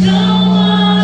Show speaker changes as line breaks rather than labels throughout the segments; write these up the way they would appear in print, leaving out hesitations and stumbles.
Não há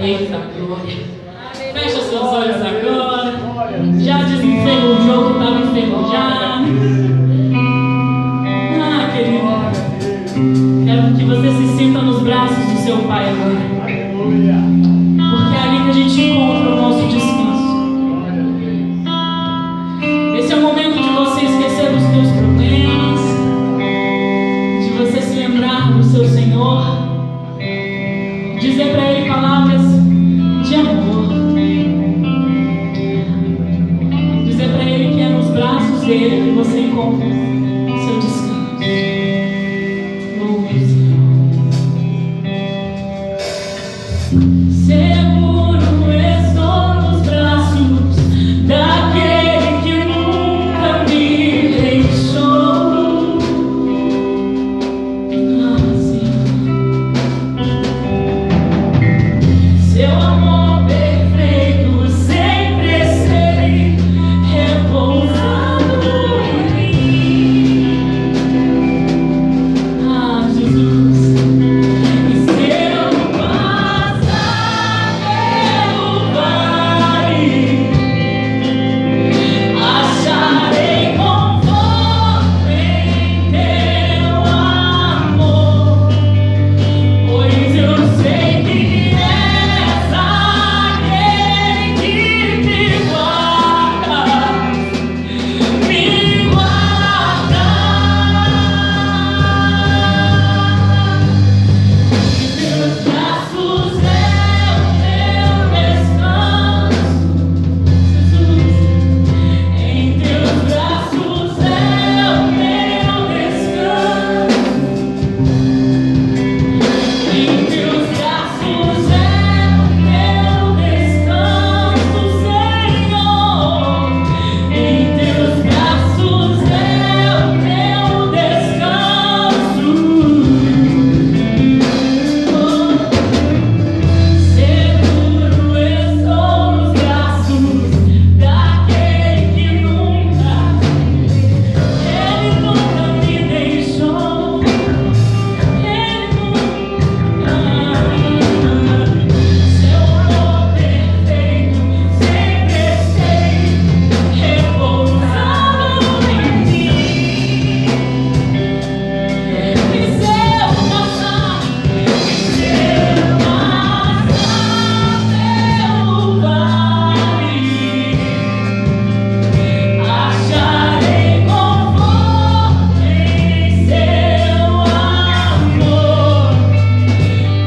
Eita glória. Fecha seus olhos agora. Já desenferrujou o que estava enferrujado. Ah, querido. Quero que você se sinta nos braços do seu Pai agora. Porque é ali que a gente encontra o nosso descanso. Esse é o momento de você esquecer dos teus problemas, de você se lembrar do seu Senhor, dizer para Ele palavras de amor, dizer para Ele que é nos braços dele que você encontra seu descanso. Louve o Senhor. Seguro estou nos braços daquele que nunca me deixou. Ah, Senhor. Seu amor perfeito sempre esteve repousado em mim. Ah, Jesus. E se eu passar pelo vale, acharei conforto em teu amor, pois eu sei que és aquele que me guarda, me guarda. Teus braços é o meu descanso, Jesus. Em teus braços é o meu descanso. Em teus braços é o meu descanso, Senhor. Em teus braços é o meu descanso. Seguro estou nos braços daquele que nunca me deixou. Ele nunca. Seu amor perfeito sempre esteve repousado em mim. E se eu passar pelo vale, acharei conforto em seu amor,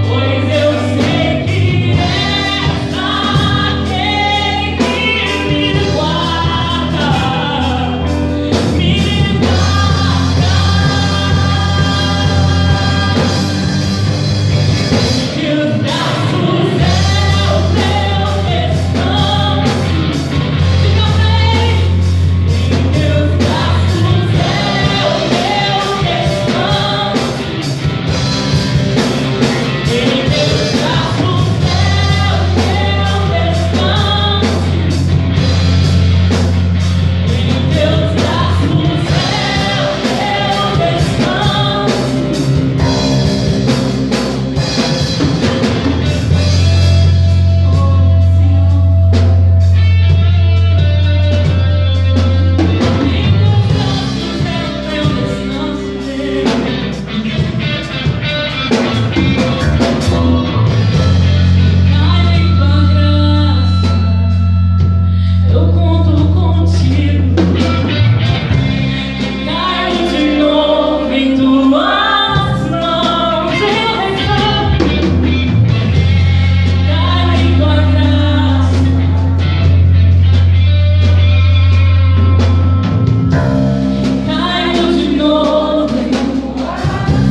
pois eu sei que és aquele que me guarda, me guarda. Teus braços é o meu descanso. Fica bem. Em teus braços é o meu descanso. Em teus braços é o meu descanso. Em teus braços eu conto contigo. Caio de novo em tuas mãos. Eu reclamo. Caio em tua graça. Caio de novo em tuas mãos.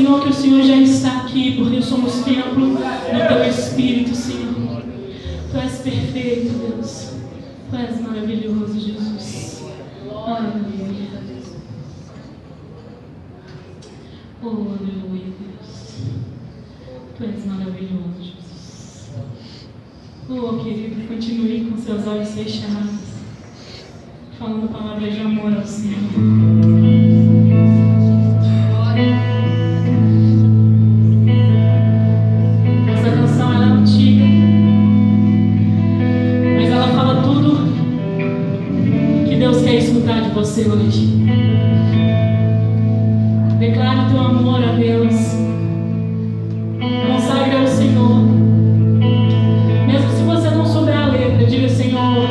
Senhor, que o Senhor já está aqui, porque somos templo do Teu Espírito, Senhor. Tu és perfeito, Deus. Tu és maravilhoso, Jesus. Aleluia. Oh, aleluia, Deus. Tu és maravilhoso, Jesus. Oh, querido, continue com seus olhos fechados, falando palavras de amor ao Senhor. Você hoje. Declare teu amor a Deus. Consagre ao Senhor. Mesmo se você não souber a letra, diga: Senhor,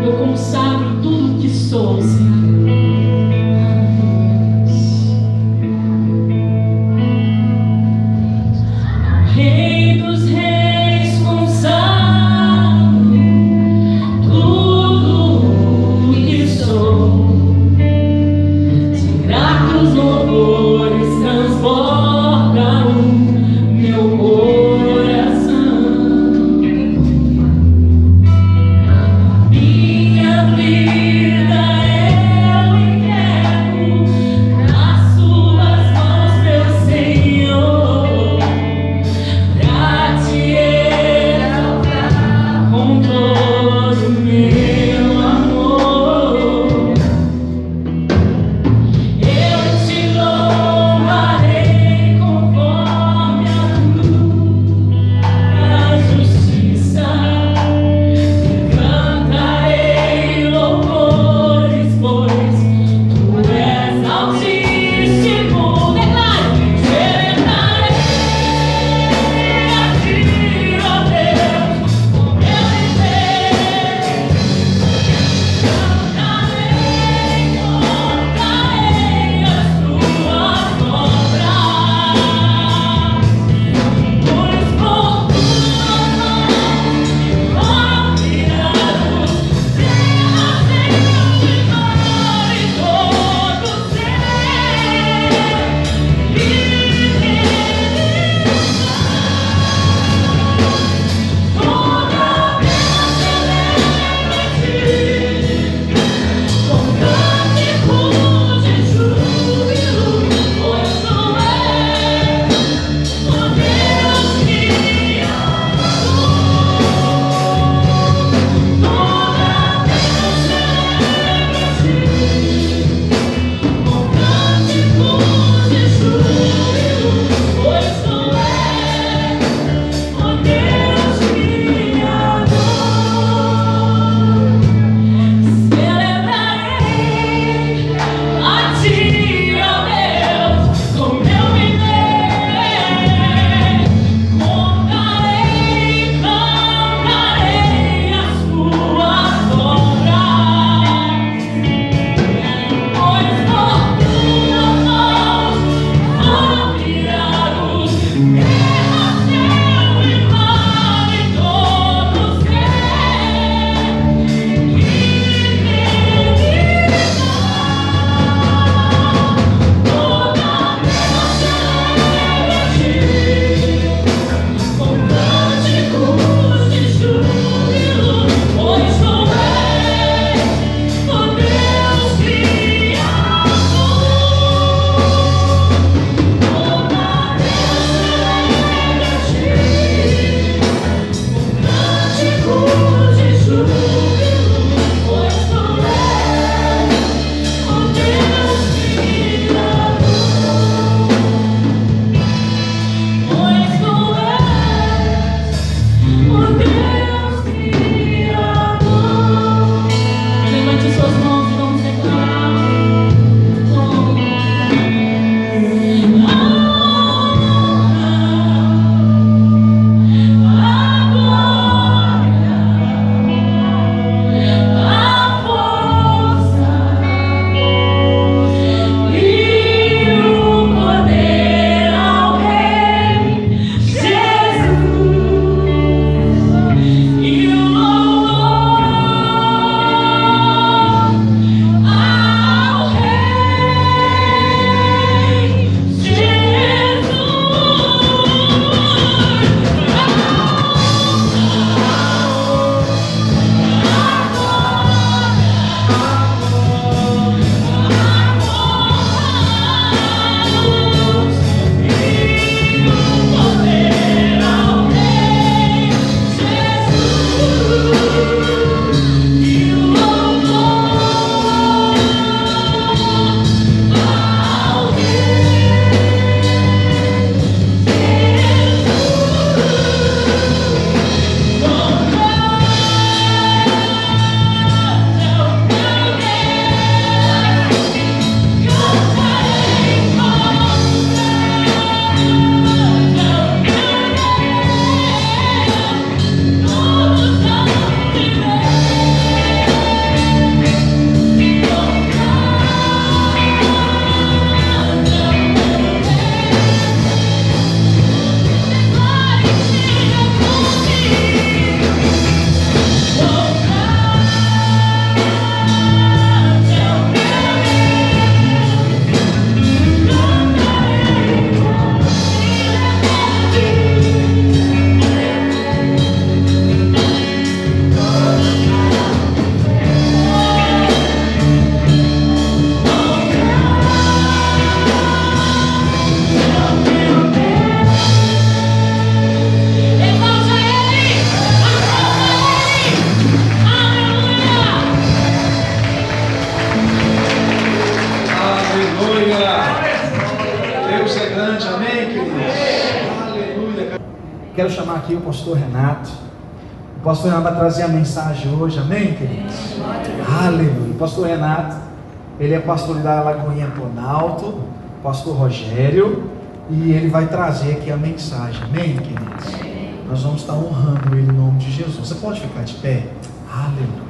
eu consagro tudo que sou, Senhor. Rei dos reis, consagro tudo que sou. Gratos louvores transbordam.
grande, amém, queridos? Aleluia. Quero chamar aqui o pastor Renato. O pastor Renato vai trazer a mensagem hoje, amém, queridos? Aleluia. O pastor Renato, ele é pastor da Lagoinha Planalto, pastor Rogério, e ele vai trazer aqui a mensagem, amém, queridos? Nós vamos estar honrando ele em nome de Jesus. Você pode ficar de pé? Aleluia.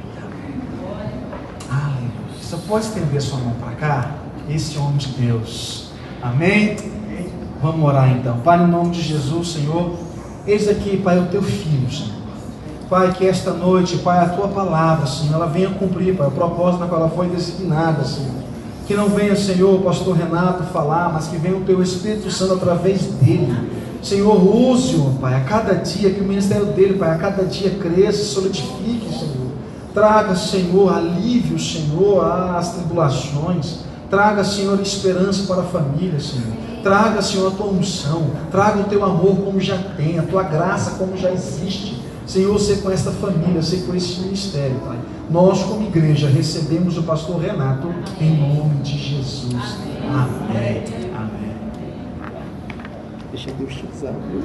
Aleluia. Você pode estender sua mão para cá? Esse homem de Deus. Amém? Vamos orar então. Pai, em nome de Jesus, Senhor, eis aqui, Pai, o teu filho, Senhor. Pai, que esta noite, Pai, a tua palavra, Senhor, ela venha cumprir, Pai, o propósito na qual ela foi designada, Senhor. Que não venha, Senhor, o pastor Renato falar, mas que venha o teu Espírito Santo através dele. Senhor, use-o, Pai, a cada dia, que o ministério dele, Pai, a cada dia cresça, solidifique, Senhor. Traga, Senhor, alívio, Senhor, às tribulações. Traga, Senhor, esperança para a família, Senhor. Traga, Senhor, a tua unção. Traga o teu amor como já tem, a tua graça como já existe. Senhor, ser com esta família, ser com este ministério, Pai. Nós, como igreja, recebemos o pastor Renato em nome de Jesus. Amém. Amém. Deixa Deus te usar, viu?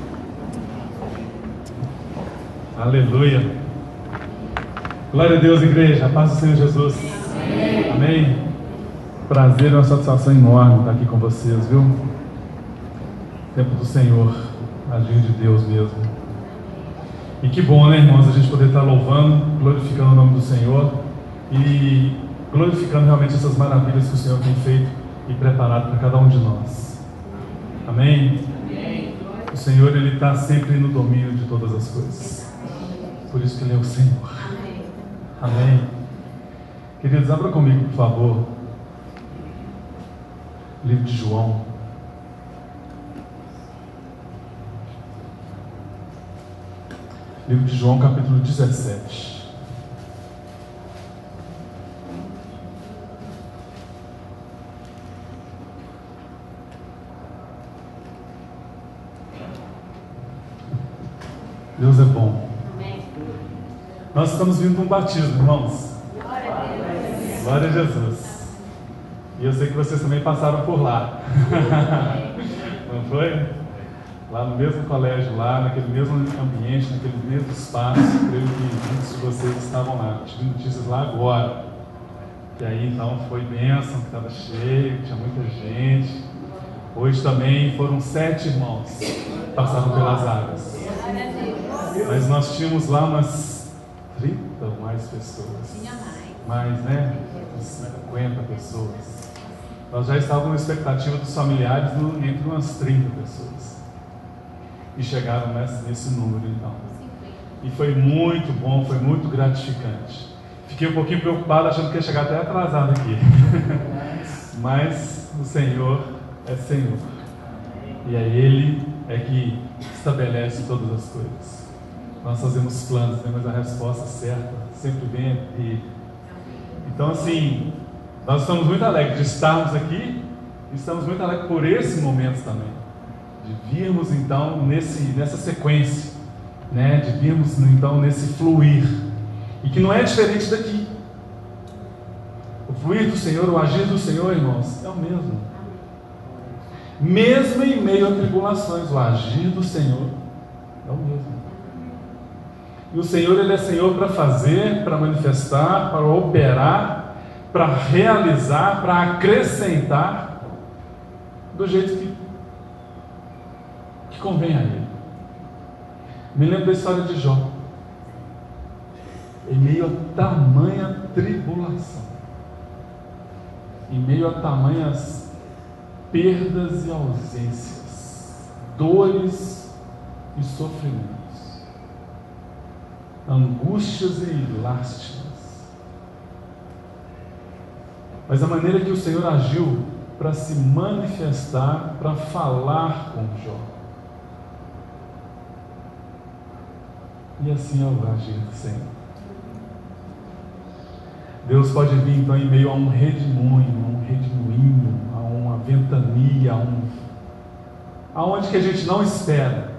Aleluia. Glória a Deus, igreja. A paz do Senhor Jesus. Amém. Amém. Prazer e uma satisfação enorme estar aqui com vocês, viu? Tempo do Senhor, agir de Deus mesmo. E que bom, né, irmãos, a gente poder estar louvando, glorificando o nome do Senhor e glorificando realmente essas maravilhas que o Senhor tem feito e preparado para cada um de nós. Amém? Amém. O Senhor, Ele está sempre no domínio de todas as coisas. Por isso que Ele é o Senhor. Amém. Amém. Queridos, abra comigo, por favor, livro de João. Livro de João, capítulo 17. Deus é bom. Amém. Nós estamos vindo de um batismo, irmãos. Glória a Deus. Glória a Jesus. E eu sei que vocês também passaram por lá. Não foi? Lá no mesmo colégio, lá naquele mesmo ambiente, naquele mesmo espaço. Creio que muitos de vocês estavam lá. Tive notícias lá agora. E aí então foi bênção, que estava cheio, tinha muita gente. Hoje também foram 7 irmãos que passaram pelas águas. Mas nós tínhamos lá umas 30 ou mais pessoas. Mais, né? Uns 50 pessoas. Nós já estávamos na expectativa dos familiares entre umas 30 pessoas. E chegaram nesse número então. E foi muito bom, foi muito gratificante. Fiquei um pouquinho preocupado, achando que ia chegar até atrasado aqui. Mas o Senhor é Senhor. E é Ele que estabelece todas as coisas. Nós fazemos planos, né? Mas a resposta certa sempre vem dele. Então assim, nós estamos muito alegres de estarmos aqui. E estamos muito alegres por esse momento também. De virmos então nessa sequência, né? De virmos então nesse fluir, e que não é diferente daqui. O fluir do Senhor, o agir do Senhor, irmãos, é o mesmo. Mesmo em meio a tribulações, o agir do Senhor é o mesmo. E o Senhor, Ele é Senhor para fazer, para manifestar, para operar, para realizar, para acrescentar, do jeito que convém a Ele. Me lembro da história de Jó. Em meio a tamanha tribulação, em meio a tamanhas perdas e ausências, dores e sofrimentos, angústias e lástimas, mas a maneira que o Senhor agiu para se manifestar, para falar com Jó. E assim é o agir do Senhor. Deus pode vir então em meio a um redemoinho, a uma ventania, aonde que a gente não espera.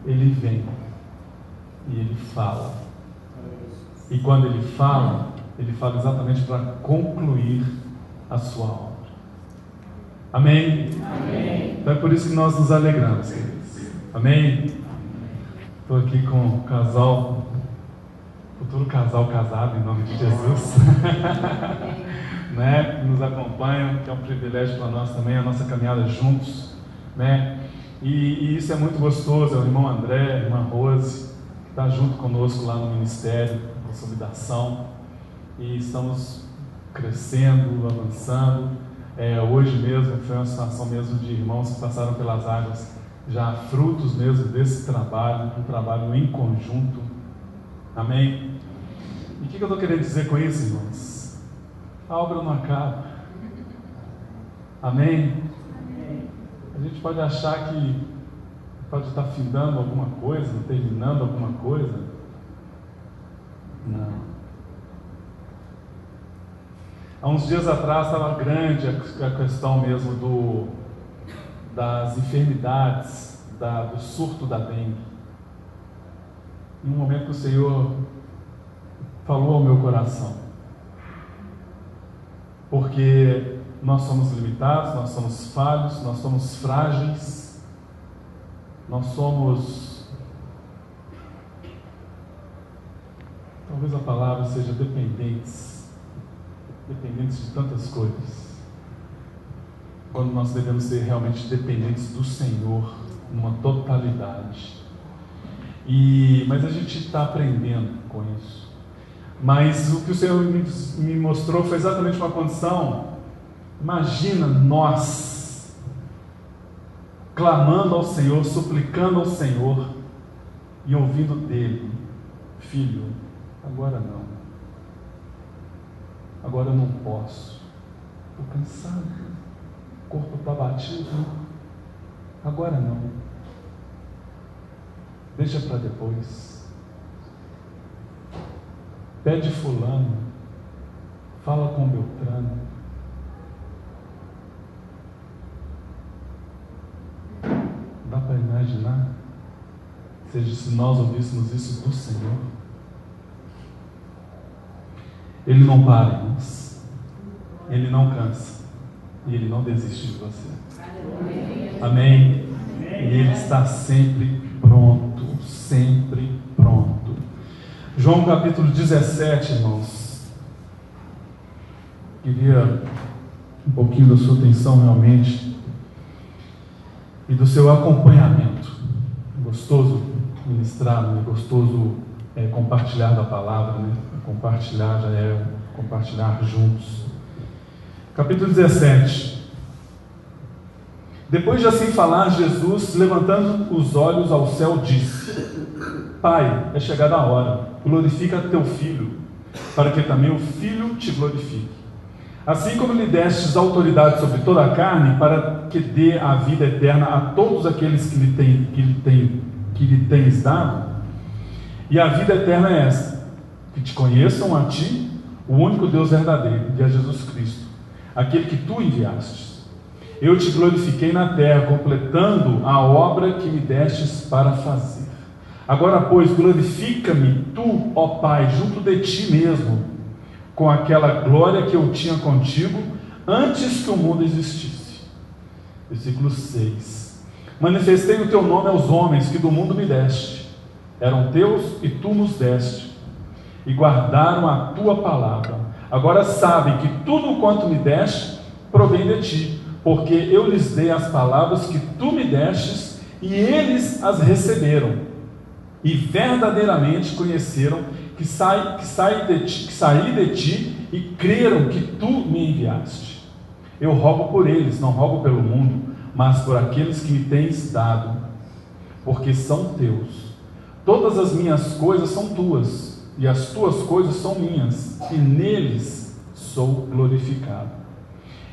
Ele vem e Ele fala. E quando Ele fala exatamente para concluir a sua obra. Amém? Então é por isso que nós nos alegramos, queridos. Amém? Estou aqui com o casal, futuro casal casado, em nome de Jesus. Né? Que nos acompanham, que é um privilégio para nós também, a nossa caminhada juntos. Né? E isso é muito gostoso. É o irmão André, a irmã Rose, que está junto conosco lá no Ministério, Consolidação. E estamos crescendo, avançando. Hoje mesmo foi uma situação mesmo de irmãos que passaram pelas águas, já frutos mesmo desse trabalho, um trabalho em conjunto. Amém? E o que eu estou querendo dizer com isso, irmãos? A obra não acaba. Amém? A gente pode achar que pode estar findando alguma coisa, terminando alguma coisa. Não. Há uns dias atrás estava grande a questão mesmo das enfermidades, do surto da dengue. Em um momento que o Senhor falou ao meu coração, porque nós somos limitados, nós somos falhos, nós somos frágeis, nós somos, talvez a palavra seja dependentes de tantas coisas, quando nós devemos ser realmente dependentes do Senhor, numa totalidade. Mas a gente está aprendendo com isso. Mas o que o Senhor me mostrou foi exatamente uma condição. Imagina nós clamando ao Senhor, suplicando ao Senhor e ouvindo dele: filho, agora não. Agora eu não posso. Estou cansado. O corpo está batido. Agora não. Deixa para depois. Pede fulano. Fala com Beltrano. Dá para imaginar? Seja se nós ouvíssemos isso do Senhor. Ele não para, irmãos. Ele não cansa. E Ele não desiste de você. Amém? E Ele está sempre pronto. Sempre pronto. João capítulo 17, irmãos. Queria um pouquinho da sua atenção realmente. E do seu acompanhamento. É gostoso ministrar, é gostoso compartilhar da palavra, né? Compartilhar já é compartilhar juntos. Capítulo 17. Depois de assim falar, Jesus, levantando os olhos ao céu, disse: Pai, é chegada a hora, glorifica teu Filho, para que também o Filho te glorifique. Assim como lhe destes autoridade sobre toda a carne, para que dê a vida eterna a todos aqueles que lhe tens dado. E a vida eterna é esta: que te conheçam a ti, o único Deus verdadeiro, e a Jesus Cristo, aquele que tu enviastes. Eu te glorifiquei na terra, completando a obra que me destes para fazer. Agora, pois, glorifica-me tu, ó Pai, junto de ti mesmo, com aquela glória que eu tinha contigo antes que o mundo existisse. Versículo 6. Manifestei o teu nome aos homens que do mundo me deste. Eram teus e tu nos deste, e guardaram a tua palavra. Agora sabem que tudo quanto me deste provém de ti, porque eu lhes dei as palavras que tu me destes, e eles as receberam, e verdadeiramente conheceram que saí de ti, e creram que tu me enviaste. Eu rogo por eles, não rogo pelo mundo, mas por aqueles que me tens dado, porque são teus. Todas as minhas coisas são tuas, e as tuas coisas são minhas, e neles sou glorificado.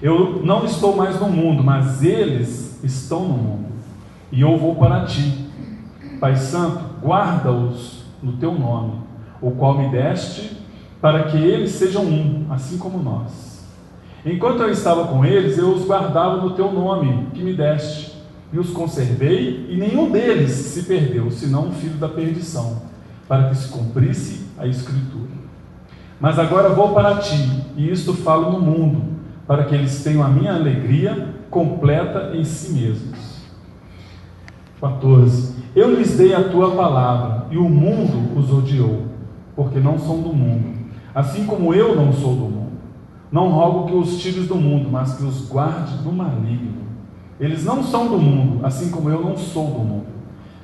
Eu não estou mais no mundo, mas eles estão no mundo, e eu vou para ti. Pai Santo, guarda-os no teu nome, o qual me deste, para que eles sejam um, assim como nós. Enquanto eu estava com eles, eu os guardava no teu nome, que me deste, e os conservei, e nenhum deles se perdeu, senão um filho da perdição, para que se cumprisse a Escritura. Mas agora vou para ti, e isto falo no mundo, para que eles tenham a minha alegria completa em si mesmos. 14. Eu lhes dei a tua palavra, e o mundo os odiou, porque não são do mundo, assim como eu não sou do mundo. Não rogo que os tires do mundo, mas que os guarde do maligno. Eles não são do mundo, assim como eu não sou do mundo.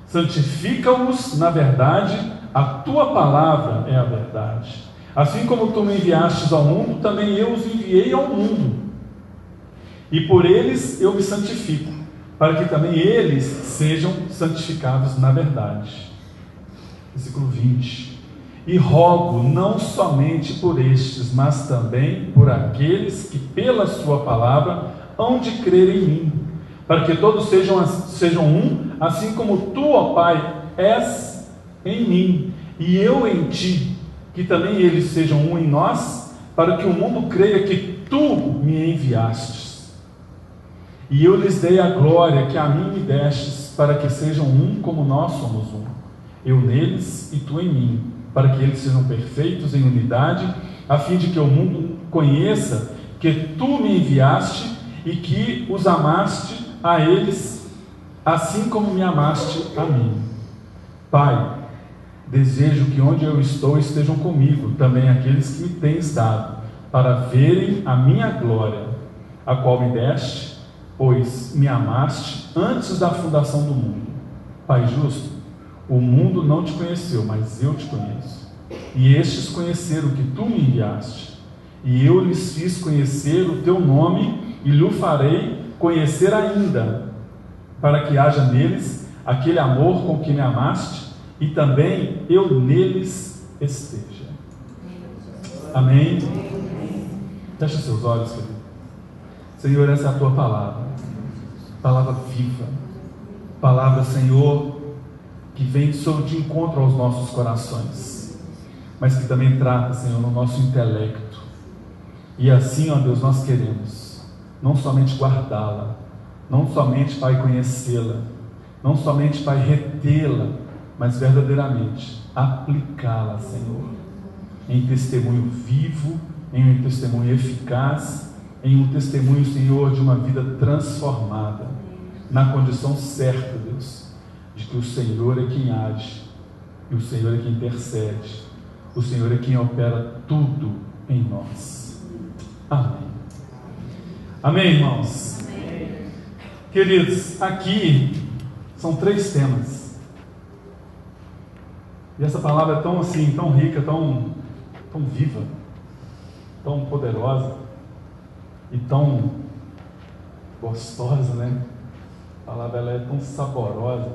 Santifica-os na verdade, a tua palavra é a verdade. Assim como tu me enviastes ao mundo, também eu os enviei ao mundo. E por eles eu me santifico, para que também eles sejam santificados na verdade. Versículo 20. E rogo não somente por estes, mas também por aqueles que pela sua palavra hão de crer em mim, para que todos sejam um, assim como tu, ó Pai, és em mim, e eu em ti, que também eles sejam um em nós, para que o mundo creia que tu me enviastes. E eu lhes dei a glória que a mim me destes, para que sejam um como nós somos um, eu neles e tu em mim, para que eles sejam perfeitos em unidade, a fim de que o mundo conheça que tu me enviaste e que os amaste a eles, assim como me amaste a mim. Pai, desejo que onde eu estou estejam comigo também aqueles que me tens dado, para verem a minha glória, a qual me deste, pois me amaste antes da fundação do mundo. Pai justo, o mundo não te conheceu, mas eu te conheço. E estes conheceram que tu me enviaste. E eu lhes fiz conhecer o teu nome e lhe farei conhecer ainda, para que haja neles aquele amor com que me amaste e também eu neles esteja. Amém? Feche os seus olhos, querido. Senhor, essa é a tua palavra. Palavra viva. Palavra, Senhor, que vem de encontro aos nossos corações, mas que também trata, Senhor, no nosso intelecto. E assim, ó Deus, nós queremos não somente guardá-la, não somente, Pai, conhecê-la, não somente, Pai, retê-la, mas verdadeiramente aplicá-la, Senhor, em testemunho vivo, em um testemunho eficaz, em um testemunho, Senhor, de uma vida transformada, na condição certa, Deus, de que o Senhor é quem age, e o Senhor é quem intercede, o Senhor é quem opera tudo em nós. Amém. Amém, irmãos? Amém. Queridos, aqui são 3 temas, e essa palavra é tão assim, tão rica, tão viva, tão poderosa e tão gostosa, né? A palavra ela é tão saborosa,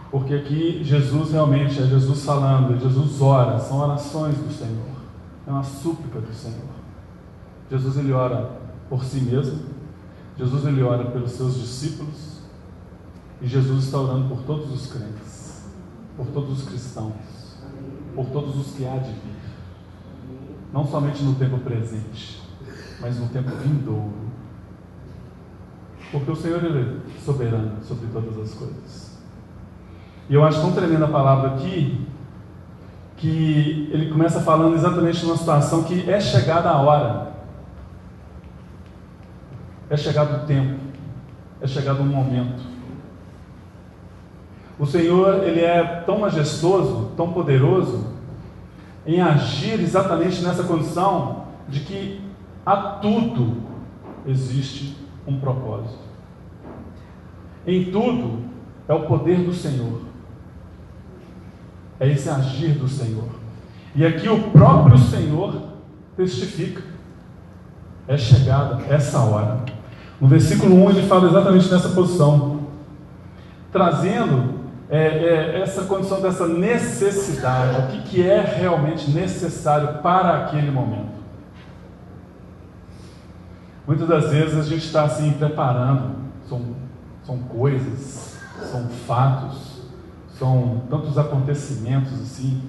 porque aqui Jesus realmente é Jesus falando, Jesus ora, são orações do Senhor, é uma súplica do Senhor. Jesus ele ora por si mesmo, Jesus ele ora pelos seus discípulos, e Jesus está orando por todos os crentes, por todos os cristãos, por todos os que há de vir, não somente no tempo presente, mas no tempo vindouro, porque o Senhor ele é soberano sobre todas as coisas. E eu acho tão tremenda a palavra aqui, que ele começa falando exatamente numa situação que é chegada a hora, é chegado o tempo, é chegado um momento. O Senhor ele é tão majestoso, tão poderoso, em agir exatamente nessa condição de que a tudo existe um propósito. Em tudo é o poder do Senhor, é esse agir do Senhor. E aqui o próprio Senhor testifica, é chegada essa hora. No versículo 1 ele fala exatamente nessa posição, trazendo essa condição dessa necessidade, o que é realmente necessário para aquele momento. Muitas das vezes a gente está assim preparando, são coisas, são fatos, são tantos acontecimentos assim,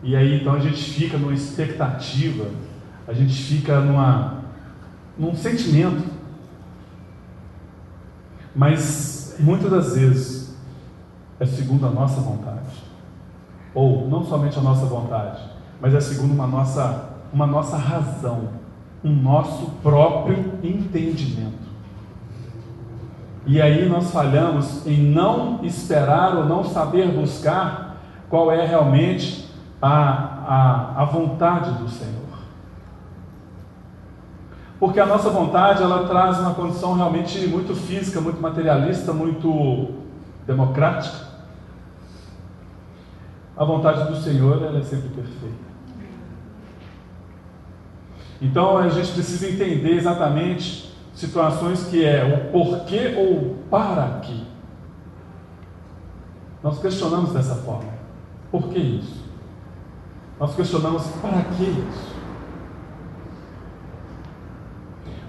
e aí então a gente fica numa expectativa, a gente fica num sentimento, mas muitas das vezes é segundo a nossa vontade, ou não somente a nossa vontade, mas é segundo uma nossa razão, um nosso próprio entendimento. E aí nós falhamos em não esperar ou não saber buscar qual é realmente a vontade do Senhor. Porque a nossa vontade, ela traz uma condição realmente muito física, muito materialista, muito democrática. A vontade do Senhor, ela é sempre perfeita. Então a gente precisa entender exatamente situações que é o porquê ou o para quê. Nós questionamos dessa forma. Por que isso? Nós questionamos para que isso?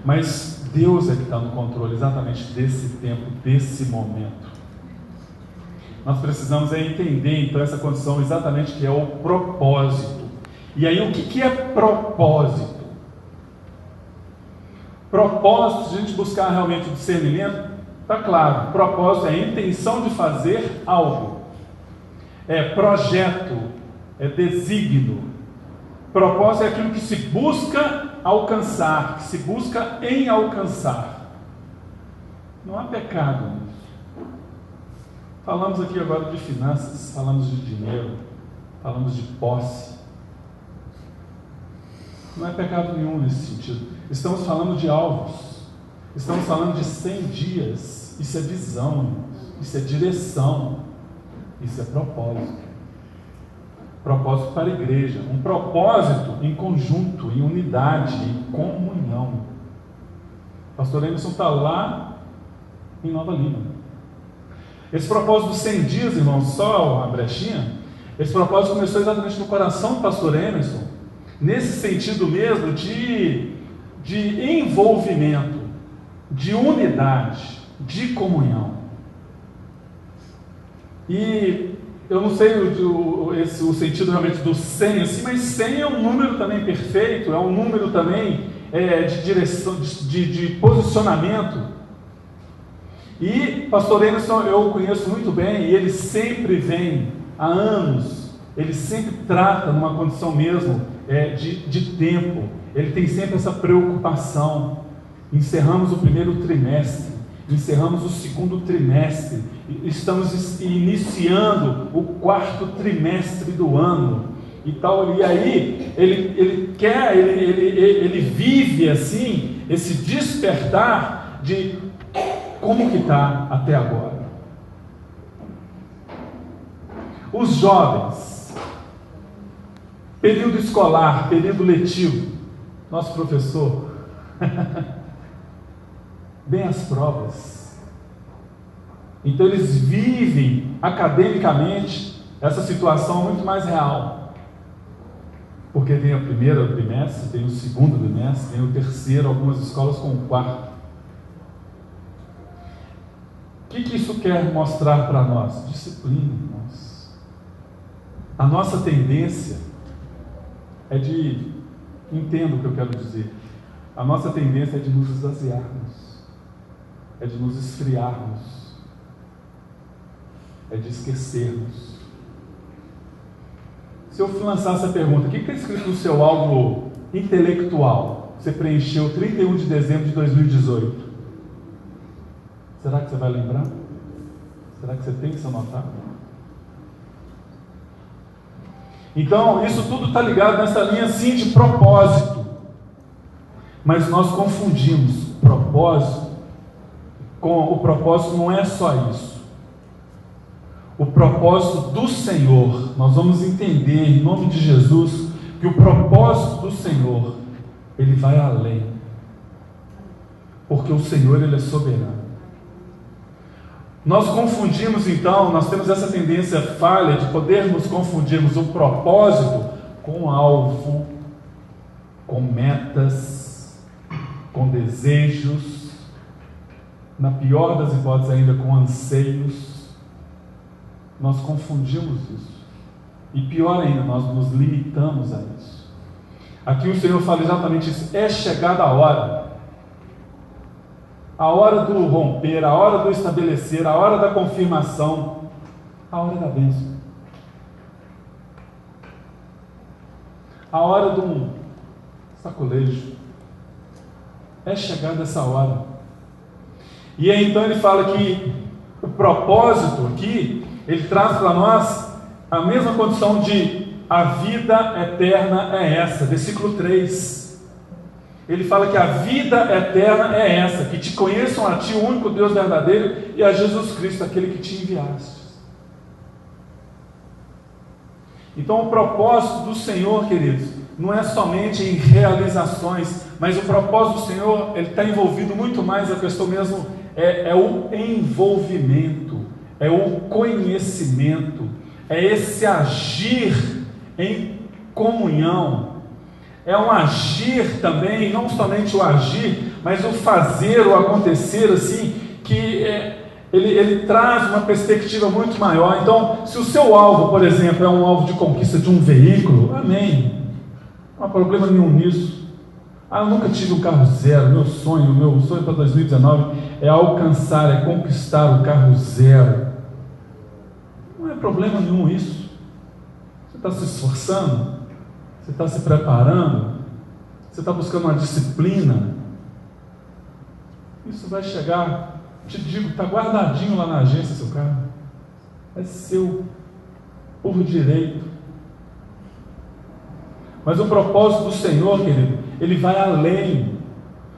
Mas Deus é que está no controle exatamente desse tempo, desse momento. Nós precisamos entender então essa condição exatamente que é o propósito. E aí o que é propósito? Propósito, se a gente buscar realmente o discernimento, está claro. Propósito é a intenção de fazer algo. É projeto, é desígnio. Propósito é aquilo que se busca alcançar, que se busca em alcançar. Não há pecado nisso. Falamos aqui agora de finanças, falamos de dinheiro, falamos de posse. Não é pecado nenhum nesse sentido. Estamos falando de alvos. Estamos falando de 100 dias. Isso é visão, isso é direção, isso é propósito. Propósito para a igreja, um propósito em conjunto, em unidade, em comunhão. O pastor Emerson está lá em Nova Lima. Esse propósito dos 100 dias, irmãos, só uma brechinha, esse propósito começou exatamente no coração do pastor Emerson, nesse sentido mesmo de envolvimento, de unidade, de comunhão. E eu não sei o sentido realmente do 100, assim, mas 100 é um número também perfeito, é um número também de direção, de posicionamento. E pastor Emerson eu o conheço muito bem, e ele sempre vem, há anos, ele sempre trata numa condição mesmo de tempo, ele tem sempre essa preocupação. Encerramos o primeiro trimestre, encerramos o segundo trimestre, estamos iniciando o quarto trimestre do ano e tal, e aí ele vive assim, esse despertar de como que está até agora. Os jovens, período escolar, período letivo, nosso professor, bem as provas. Então eles vivem academicamente essa situação muito mais real, porque tem o primeiro trimestre, tem o segundo trimestre, tem o terceiro, algumas escolas com o quarto. O que isso quer mostrar para nós? Disciplina, irmãos. A nossa tendência é entendo o que eu quero dizer, a nossa tendência é de nos esvaziarmos, é de nos esfriarmos, é de esquecermos. Se eu lançasse a pergunta, o que está escrito no seu álbum intelectual? Você preencheu 31 de dezembro de 2018. Será que você vai lembrar? Será que você tem que se anotar? Então, isso tudo está ligado nessa linha assim de propósito. Mas nós confundimos propósito com o propósito. Não é só isso. O propósito do Senhor, nós vamos entender em nome de Jesus que o propósito do Senhor, ele vai além, porque o Senhor, ele é soberano. Nós confundimos então, nós temos essa tendência falha de podermos confundirmos o propósito com alvo, com metas, com desejos, na pior das hipóteses ainda com anseios. Nós confundimos isso, e pior ainda, nós nos limitamos a isso. Aqui o Senhor fala exatamente isso: é chegada a hora do romper, a hora do estabelecer, a hora da confirmação, a hora da bênção, a hora de um sacolejo, É chegada essa hora. E aí então ele fala que o propósito aqui, ele traz para nós a mesma condição de a vida eterna é essa, versículo 3. Ele fala que a vida eterna é essa, que te conheçam a ti, o único Deus verdadeiro, e a Jesus Cristo, aquele que te enviaste. Então o propósito do Senhor, queridos, não é somente em realizações, mas o propósito do Senhor, ele está envolvido muito mais, a questão mesmo é o envolvimento, é o conhecimento, é esse agir em comunhão, é um agir também, não somente o agir, mas o fazer, o acontecer, assim, que ele traz uma perspectiva muito maior. Então, se o seu alvo, por exemplo, é um alvo de conquista de um veículo, amém, não há problema nenhum nisso. Eu nunca tive um carro zero. Meu sonho para 2019 é alcançar, é conquistar o carro zero. Não é problema nenhum isso. Você está se esforçando, você está se preparando, você está buscando uma disciplina. Isso vai chegar, te digo, está guardadinho lá na agência seu carro. É seu por direito. Mas o propósito do Senhor, querido, ele vai além.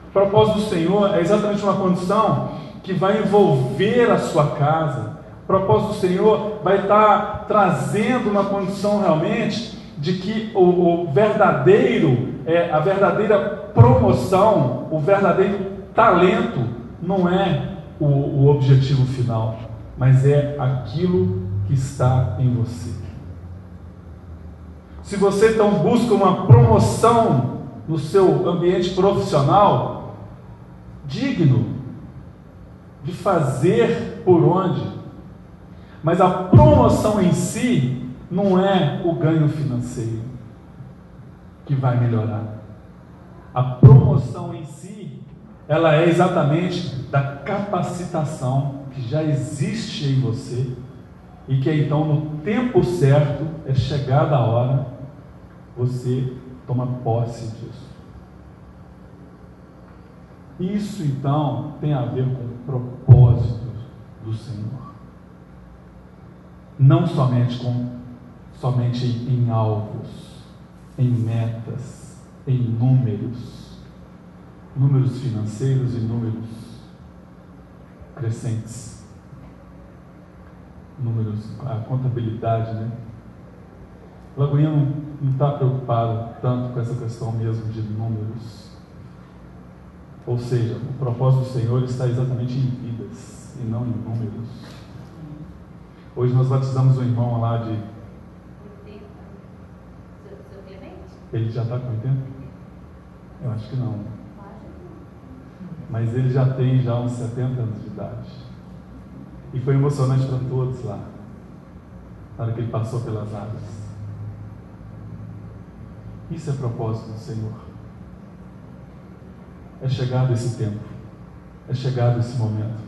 O propósito do Senhor é exatamente uma condição que vai envolver a sua casa. O propósito do Senhor vai estar trazendo uma condição realmente de que o verdadeiro, a verdadeira promoção, o verdadeiro talento não é o objetivo final, mas é aquilo que está em você. Se você então busca uma promoção no seu ambiente profissional, digno de fazer por onde, mas a promoção em si não é o ganho financeiro que vai melhorar. A promoção em si, ela é exatamente da capacitação que já existe em você e que então no tempo certo, é chegada a hora, você toma posse disso. Isso então tem a ver com o propósito do Senhor. Não somente em alvos, em metas, em números financeiros e números crescentes, a contabilidade, né? Lagoinha não está preocupado tanto com essa questão mesmo de números. Ou seja, o propósito do Senhor está exatamente em vidas e não em números. Hoje nós batizamos um irmão lá de...
80.
Ele já está com 80? Eu acho que não. Mas ele já tem uns 70 anos de idade. E foi emocionante para todos lá, na hora que ele passou pelas águas. Isso é propósito do Senhor. É chegado esse tempo, é chegado esse momento.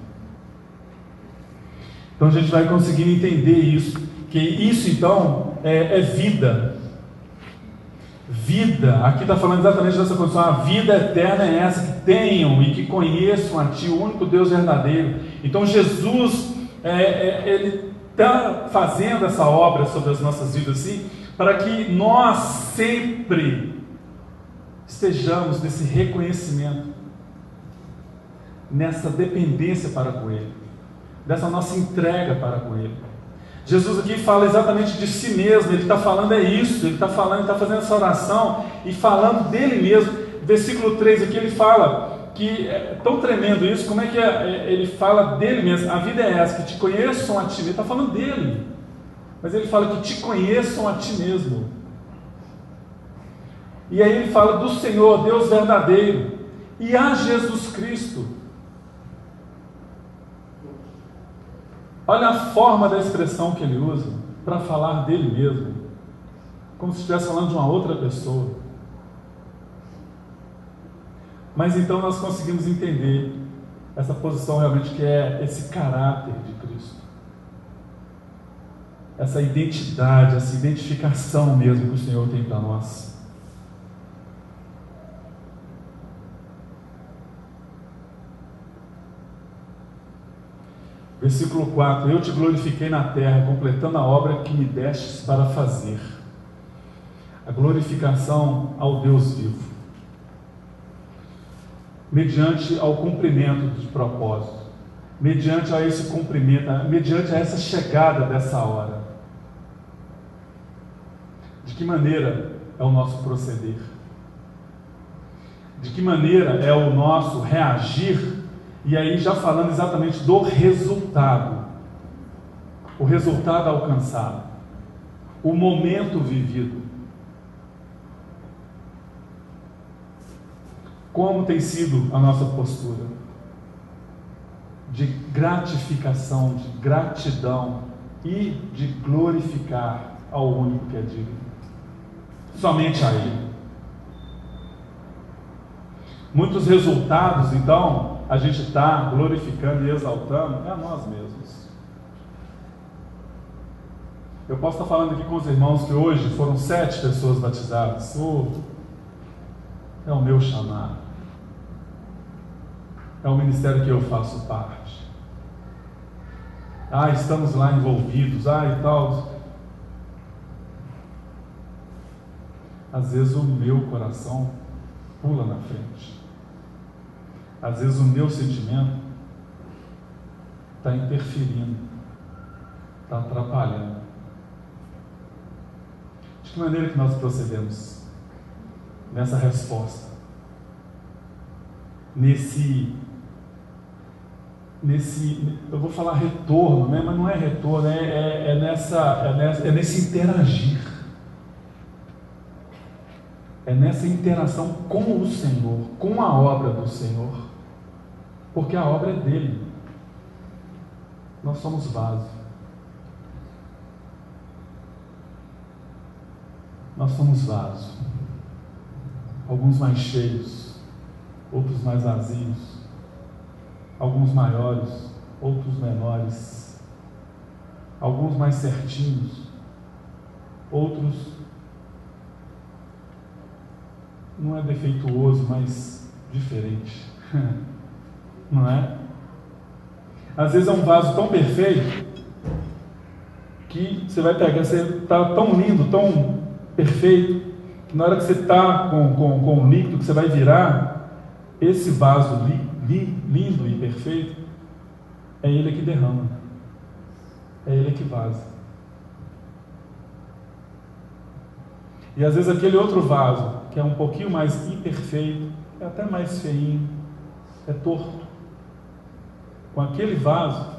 Então a gente vai conseguir entender isso, que isso então é vida. Vida, aqui está falando exatamente dessa condição. A vida eterna é essa, que tenham e que conheçam a Ti, o único Deus verdadeiro. Então Jesus, Ele está fazendo essa obra sobre as nossas vidas assim, para que nós sempre estejamos nesse reconhecimento, nessa dependência para com Ele, dessa nossa entrega para com Ele. Jesus aqui fala exatamente de si mesmo, Ele está falando isso, Ele está fazendo essa oração e falando dele mesmo. Versículo 3 aqui ele fala que é tão tremendo isso, como é que ele fala dele mesmo. A vida é essa, que te conheçam a ti mesmo. Ele está falando dele, mas ele fala que te conheçam a ti mesmo. E aí ele fala do Senhor, Deus verdadeiro, e a Jesus Cristo. Olha a forma da expressão que ele usa para falar dele mesmo, como se estivesse falando de uma outra pessoa. Mas então nós conseguimos entender essa posição realmente, que é esse caráter de Cristo, essa identidade, essa identificação mesmo que o Senhor tem para nós. Versículo 4: eu te glorifiquei na terra, completando a obra que me destes para fazer. A glorificação ao Deus vivo, mediante ao cumprimento de propósito, mediante a esse cumprimento, mediante a essa chegada dessa hora. De que maneira é o nosso proceder? De que maneira é o nosso reagir? E aí já falando exatamente do resultado, o resultado alcançado, o momento vivido. Como tem sido a nossa postura? De gratificação, de gratidão e de glorificar ao único que é digno. Somente a Ele. Muitos resultados, então, a gente está glorificando e exaltando a nós mesmos. Eu posso estar falando aqui com os irmãos que hoje foram 7 pessoas batizadas. É o meu chamado. É o ministério que eu faço parte. Estamos lá envolvidos, e tal. Às vezes o meu coração pula na frente. Às vezes o meu sentimento está interferindo, está atrapalhando. De que maneira que nós procedemos nessa resposta? Nesse, eu vou falar retorno, né? Mas não é retorno, é nesse interagir. É nessa interação com o Senhor, com a obra do Senhor. Porque a obra é dele. Nós somos vaso. Nós somos vaso. Alguns mais cheios, outros mais vazios. Alguns maiores, outros menores. Alguns mais certinhos, outros não é defeituoso, mas diferente. Não é? Às vezes é um vaso tão perfeito que você vai pegar, você está tão lindo, tão perfeito, que na hora que você está com o líquido que você vai virar, esse vaso lindo e perfeito, é ele que derrama, é ele que vaza. E às vezes aquele outro vaso, que é um pouquinho mais imperfeito, é até mais feinho, é torto. Com aquele vaso,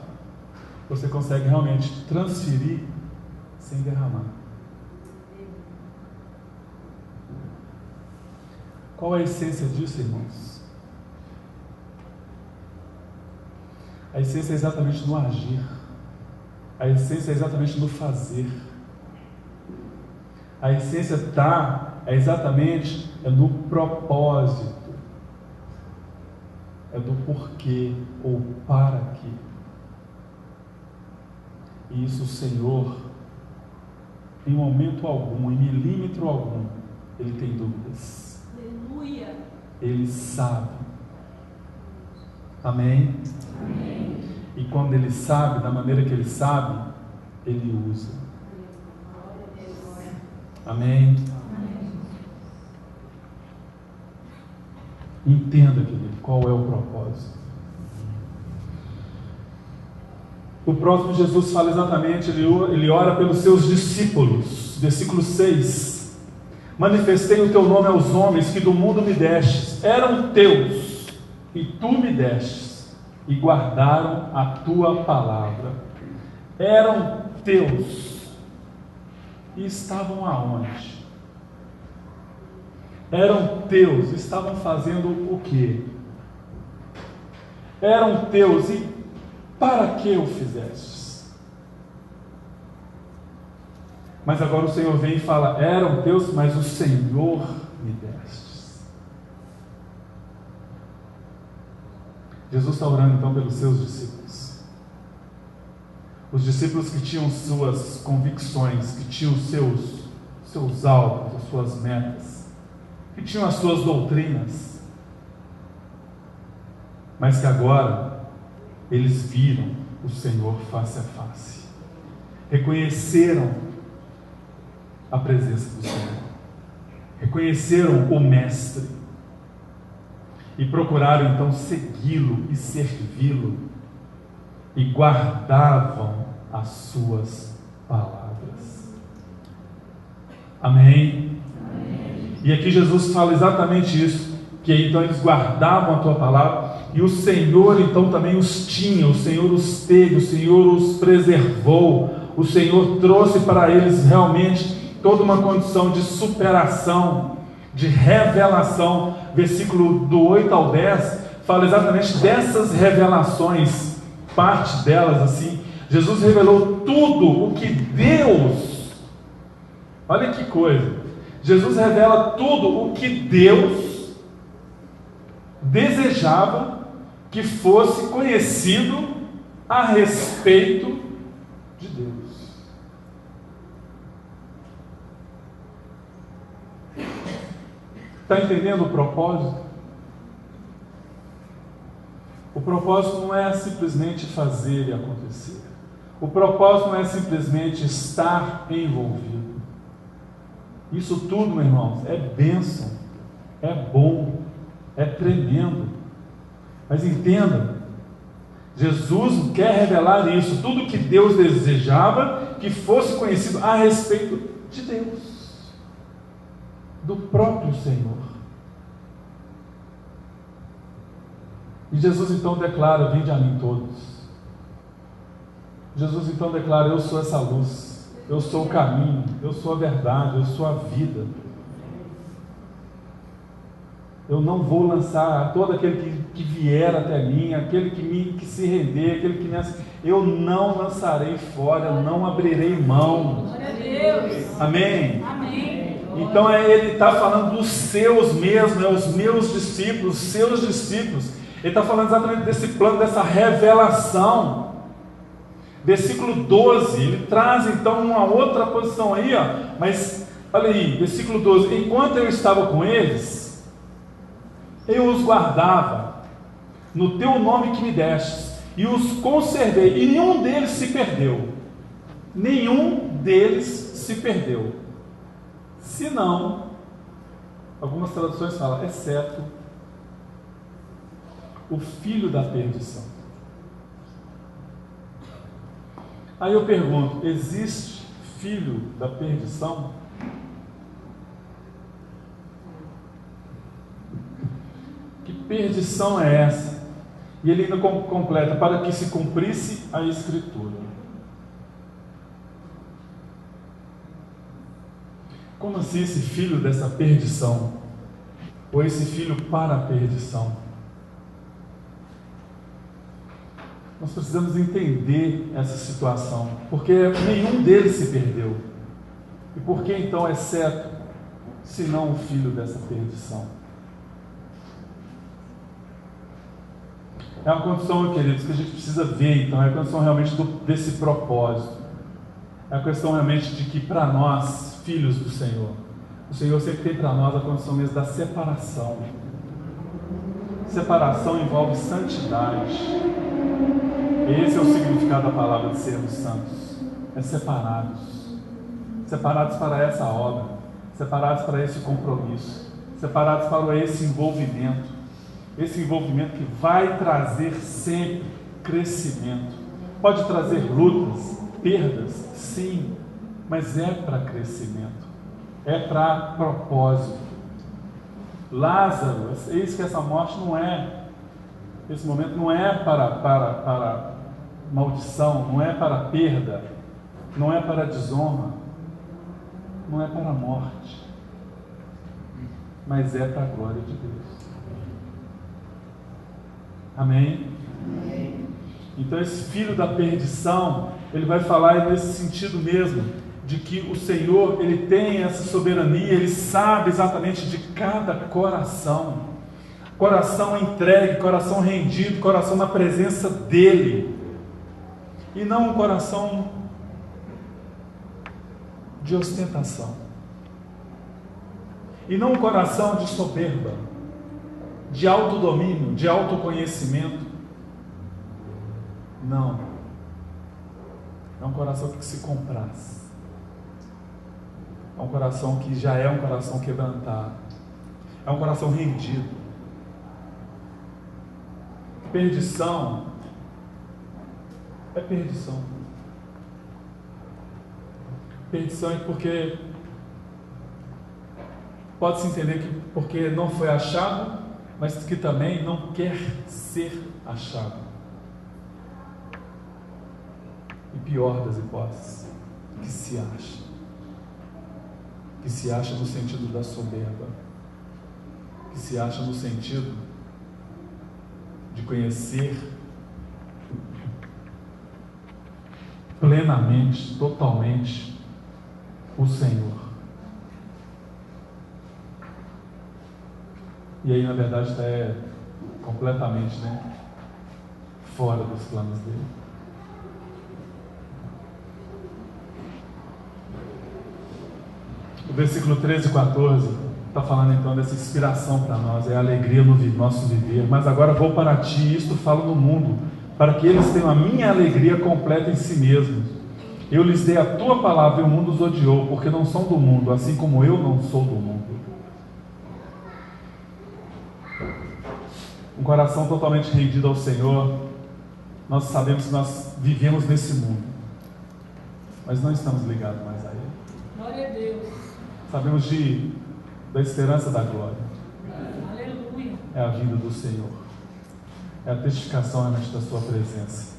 você consegue realmente transferir sem derramar. Qual é a essência disso, irmãos? A essência é exatamente no agir. A essência é exatamente no fazer. A essência é exatamente no propósito. É do porquê ou para quê. E isso o Senhor, em momento algum, em milímetro algum, Ele tem dúvidas.
Aleluia.
Ele sabe. Amém?
Amém.
E quando Ele sabe, da maneira que Ele sabe, Ele usa. Amém? Entenda, querido, qual é o propósito. O próximo Jesus fala exatamente, ele ora pelos seus discípulos. Versículo 6. Manifestei o teu nome aos homens que do mundo me destes. Eram teus, e tu me destes, e guardaram a tua palavra. Eram teus, e estavam aonde? Eram teus, estavam fazendo o quê? Eram teus, e para que o fizestes? Mas agora o Senhor vem e fala: eram teus, mas o Senhor me destes. Jesus está orando então pelos seus discípulos. Os discípulos que tinham suas convicções, que tinham seus alvos, as suas metas, que tinham as suas doutrinas, mas que agora eles viram o Senhor face a face. Reconheceram a presença do Senhor. Reconheceram o Mestre. E procuraram então segui-lo e servi-lo. E guardavam as suas palavras. Amém? Amém? E aqui Jesus fala exatamente isso. Que então eles guardavam a tua palavra. E o Senhor então também os tinha. O Senhor os teve. O Senhor os preservou. O Senhor trouxe para eles realmente toda uma condição de superação, de revelação. Versículo do 8 ao 10 fala exatamente dessas revelações, parte delas assim. Jesus revelou tudo o que Deus, olha que coisa, Jesus revela tudo o que Deus desejava que fosse conhecido a respeito de Deus. Está entendendo o propósito? O propósito não é simplesmente fazer e acontecer. O propósito não é simplesmente estar envolvido. Isso tudo, meus irmãos, é bênção, é bom, é tremendo. Mas entenda, Jesus quer revelar isso, tudo que Deus desejava que fosse conhecido a respeito de Deus, do próprio Senhor. E Jesus então declara: vinde a mim todos. Jesus então declara: eu sou essa luz, eu sou o caminho, eu sou a verdade, eu sou a vida. Eu não vou lançar todo aquele que vier até mim, aquele que se render, aquele que me... Eu não lançarei fora, eu não abrirei mão.
Glória a Deus.
Amém?
Amém.
Então ele está falando dos seus mesmo, os meus discípulos, os seus discípulos. Ele está falando exatamente desse plano, dessa revelação. Versículo 12, ele traz então uma outra posição aí, ó. Mas olha aí, versículo 12: enquanto eu estava com eles, eu os guardava no teu nome que me destes, e os conservei, e nenhum deles se perdeu. Nenhum deles se perdeu. Senão, algumas traduções falam, exceto o filho da perdição. Aí eu pergunto: existe filho da perdição? Que perdição é essa? E ele ainda completa: para que se cumprisse a Escritura. Como assim esse filho dessa perdição? Ou esse filho para a perdição? Nós precisamos entender essa situação, porque nenhum deles se perdeu. E por que então, exceto, senão o filho dessa perdição? É uma condição, queridos, que a gente precisa ver, então, é a condição realmente desse propósito. É a questão realmente de que para nós, filhos do Senhor, o Senhor sempre tem para nós a condição mesmo da separação. Separação envolve santidade. Esse é o significado da palavra de sermos santos. É separados. Separados para essa obra. Separados para esse compromisso. Separados para esse envolvimento. Esse envolvimento que vai trazer sempre crescimento. Pode trazer lutas, perdas, sim, mas é para crescimento. É para propósito. Lázaro, eis que essa morte não é, esse momento não é para maldição, não é para perda, não é para desonra, não é para a morte, mas é para a glória de Deus. Amém? Amém. Então esse filho da perdição, ele vai falar nesse sentido mesmo, de que o Senhor, ele tem essa soberania, ele sabe exatamente de cada coração, coração entregue, coração rendido, coração na presença dele, e não um coração de ostentação, e não um coração de soberba, de autodomínio, de autoconhecimento. Não, É um coração que se compraz. É um coração que já é um coração quebrantado. É um coração rendido. Perdição é perdição. Perdição é porque pode-se entender que porque não foi achado, mas que também não quer ser achado. E pior das hipóteses, que se acha. Que se acha no sentido da soberba. Que se acha no sentido de conhecer plenamente, totalmente o Senhor. E aí, na verdade, está completamente, fora dos planos dele. O versículo 13 e 14 está falando então dessa inspiração para nós, é a alegria no nosso viver. Mas agora vou para ti, isto falo no mundo, para que eles tenham a minha alegria completa em si mesmos. Eu lhes dei a tua palavra e o mundo os odiou, porque não são do mundo, assim como eu não sou do mundo. Um coração totalmente rendido ao Senhor, nós sabemos que nós vivemos nesse mundo, mas não estamos ligados mais a Ele.
Glória a Deus.
Sabemos da esperança da glória.
Aleluia.
É a vinda do Senhor. É a testificação realmente da sua presença.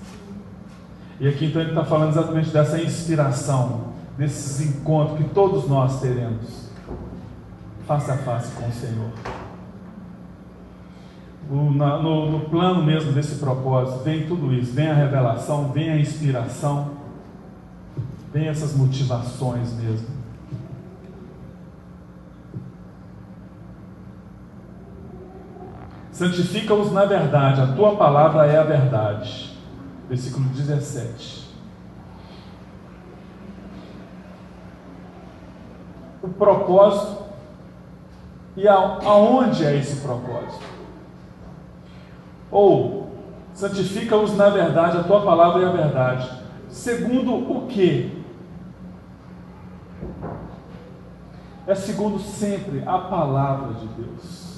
E aqui então ele está falando exatamente dessa inspiração, desses encontros que todos nós teremos, face a face com o Senhor. No plano mesmo desse propósito, vem tudo isso, vem a revelação, vem a inspiração, vem essas motivações mesmo. Santifica-os na verdade, a tua palavra é a verdade. Versículo 17. O propósito e aonde é esse propósito? Ou, santifica-os na verdade, a tua palavra é a verdade. Segundo o quê? É segundo sempre a palavra de Deus.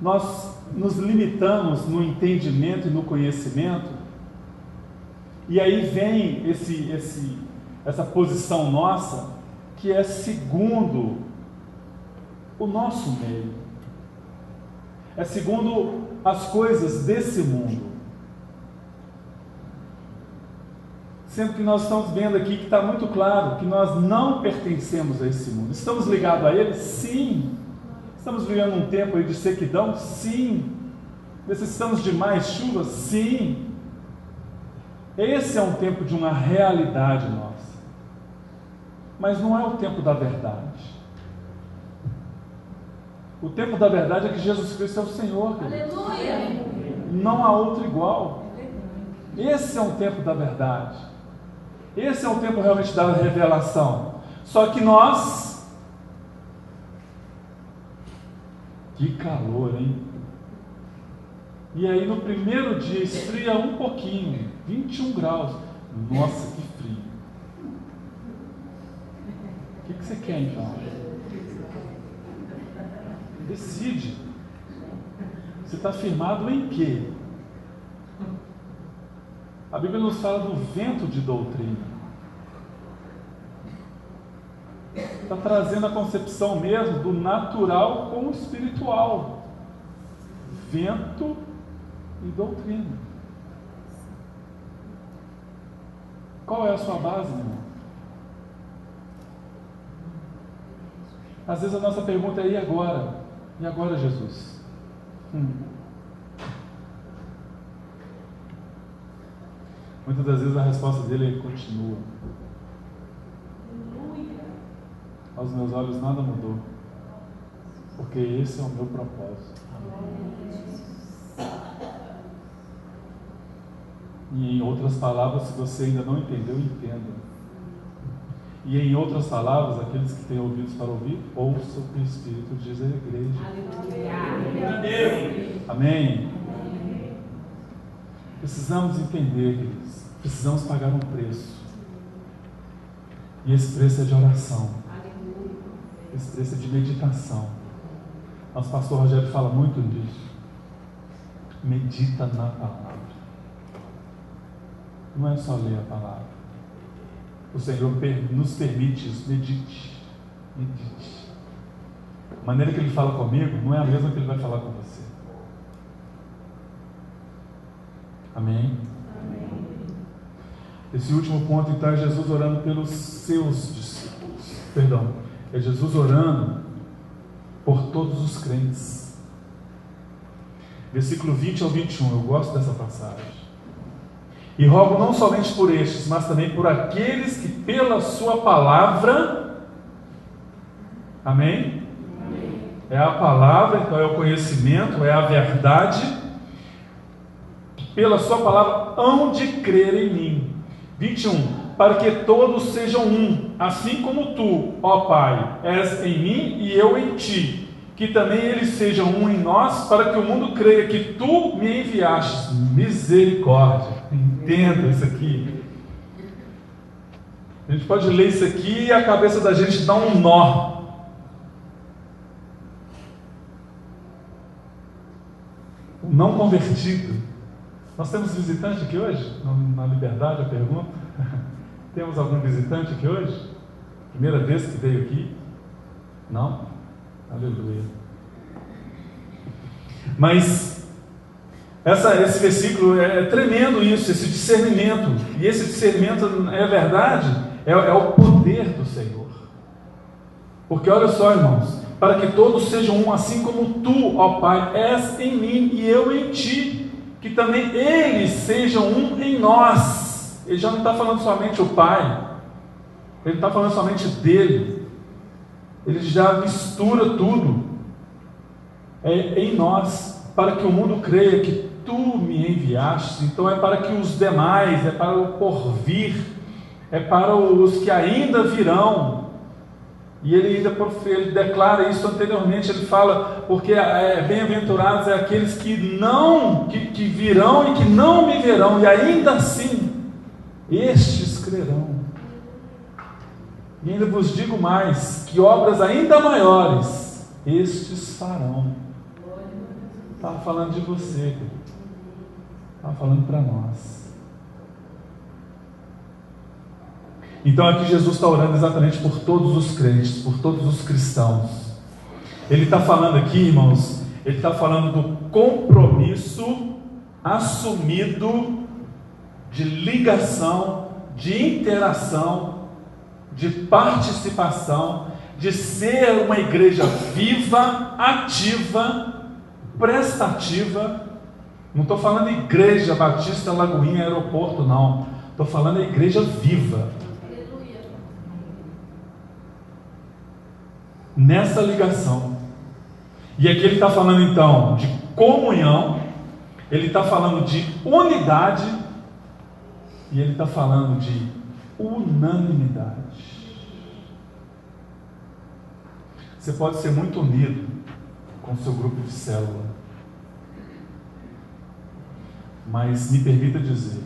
Nós nos limitamos no entendimento e no conhecimento, e aí vem essa posição nossa, que é segundo o nosso meio, é segundo as coisas desse mundo. Sendo que nós estamos vendo aqui que está muito claro que nós não pertencemos a esse mundo. Estamos ligados a ele? Sim. Estamos vivendo um tempo aí de sequidão? Sim. Necessitamos de mais chuva? Sim. Esse é um tempo de uma realidade nossa. Mas não é o tempo da verdade. O tempo da verdade é que Jesus Cristo é o Senhor.
Aleluia.
Não há outro igual. Esse é um tempo da verdade. Esse é um tempo realmente da revelação. Só que nós... Que calor, hein? E aí no primeiro dia esfria um pouquinho, 21 graus. Nossa, que frio. O que você quer então? Decide. Você está firmado em quê? A Bíblia nos fala do vento de doutrina. Está trazendo a concepção mesmo do natural com o espiritual. Vento e doutrina. Qual é a sua base, meu irmão? Às vezes a nossa pergunta é: e agora? E agora, Jesus? Muitas das vezes a resposta dele é: continua. Aos meus olhos nada mudou, porque esse é o meu propósito. E em outras palavras, se você ainda não entendeu, entenda. E em outras palavras, aqueles que têm ouvidos para ouvir, ouçam o que o Espírito diz à igreja. Amém? Precisamos entender, queridos. Precisamos pagar um preço. E esse preço é de oração. Esse preço é de meditação. Nosso pastor Rogério fala muito disso. Medita na palavra. Não é só ler a palavra. O Senhor nos permite isso. Medite. Medite. A maneira que Ele fala comigo não é a mesma que Ele vai falar com você. Amém? Amém. Esse último ponto, então, é Jesus orando pelos seus discípulos. Perdão. É Jesus orando por todos os crentes. Versículo 20 ao 21. Eu gosto dessa passagem. E rogo não somente por estes, mas também por aqueles que pela sua palavra... Amém? Amém. É a palavra, então é o conhecimento, é a verdade. Pela sua palavra hão de crer em mim. 21. Para que todos sejam um, assim como tu, ó Pai, és em mim e eu em ti. Que também eles sejam um em nós, para que o mundo creia que tu me enviaste. Misericórdia. Entenda isso aqui. A gente pode ler isso aqui e a cabeça da gente dá um nó. O não convertido. Nós temos visitante aqui hoje? Na Liberdade, eu pergunto. Temos algum visitante aqui hoje? Primeira vez que veio aqui? Não? Aleluia. Mas esse versículo é tremendo isso, esse discernimento. E esse discernimento, é verdade, é o poder do Senhor. Porque olha só, irmãos, para que todos sejam um, assim como tu, ó Pai, és em mim e eu em ti, que também eles sejam um em nós. Ele já não está falando somente o Pai, ele está falando somente dele. Ele já mistura tudo. É em nós, para que o mundo creia que tu me enviaste. Então é para que os demais, é para o porvir, é para os que ainda virão. E ele declara isso anteriormente. Ele fala, porque bem-aventurados é aqueles que virão e que não me verão, e ainda assim estes crerão. E ainda vos digo mais, que obras ainda maiores estes farão. Estava falando de você, estava falando para nós. Então aqui Jesus está orando exatamente por todos os crentes, por todos os cristãos. Ele está falando aqui, irmãos, ele está falando do compromisso assumido de ligação, de interação, de participação, de ser uma igreja viva, ativa, prestativa. Não estou falando igreja Batista Lagoinha Aeroporto, não. Estou falando a igreja viva. Nessa ligação. E aqui ele está falando então de comunhão, ele está falando de unidade e ele está falando de unanimidade. Você pode ser muito unido com o seu grupo de célula, mas me permita dizer,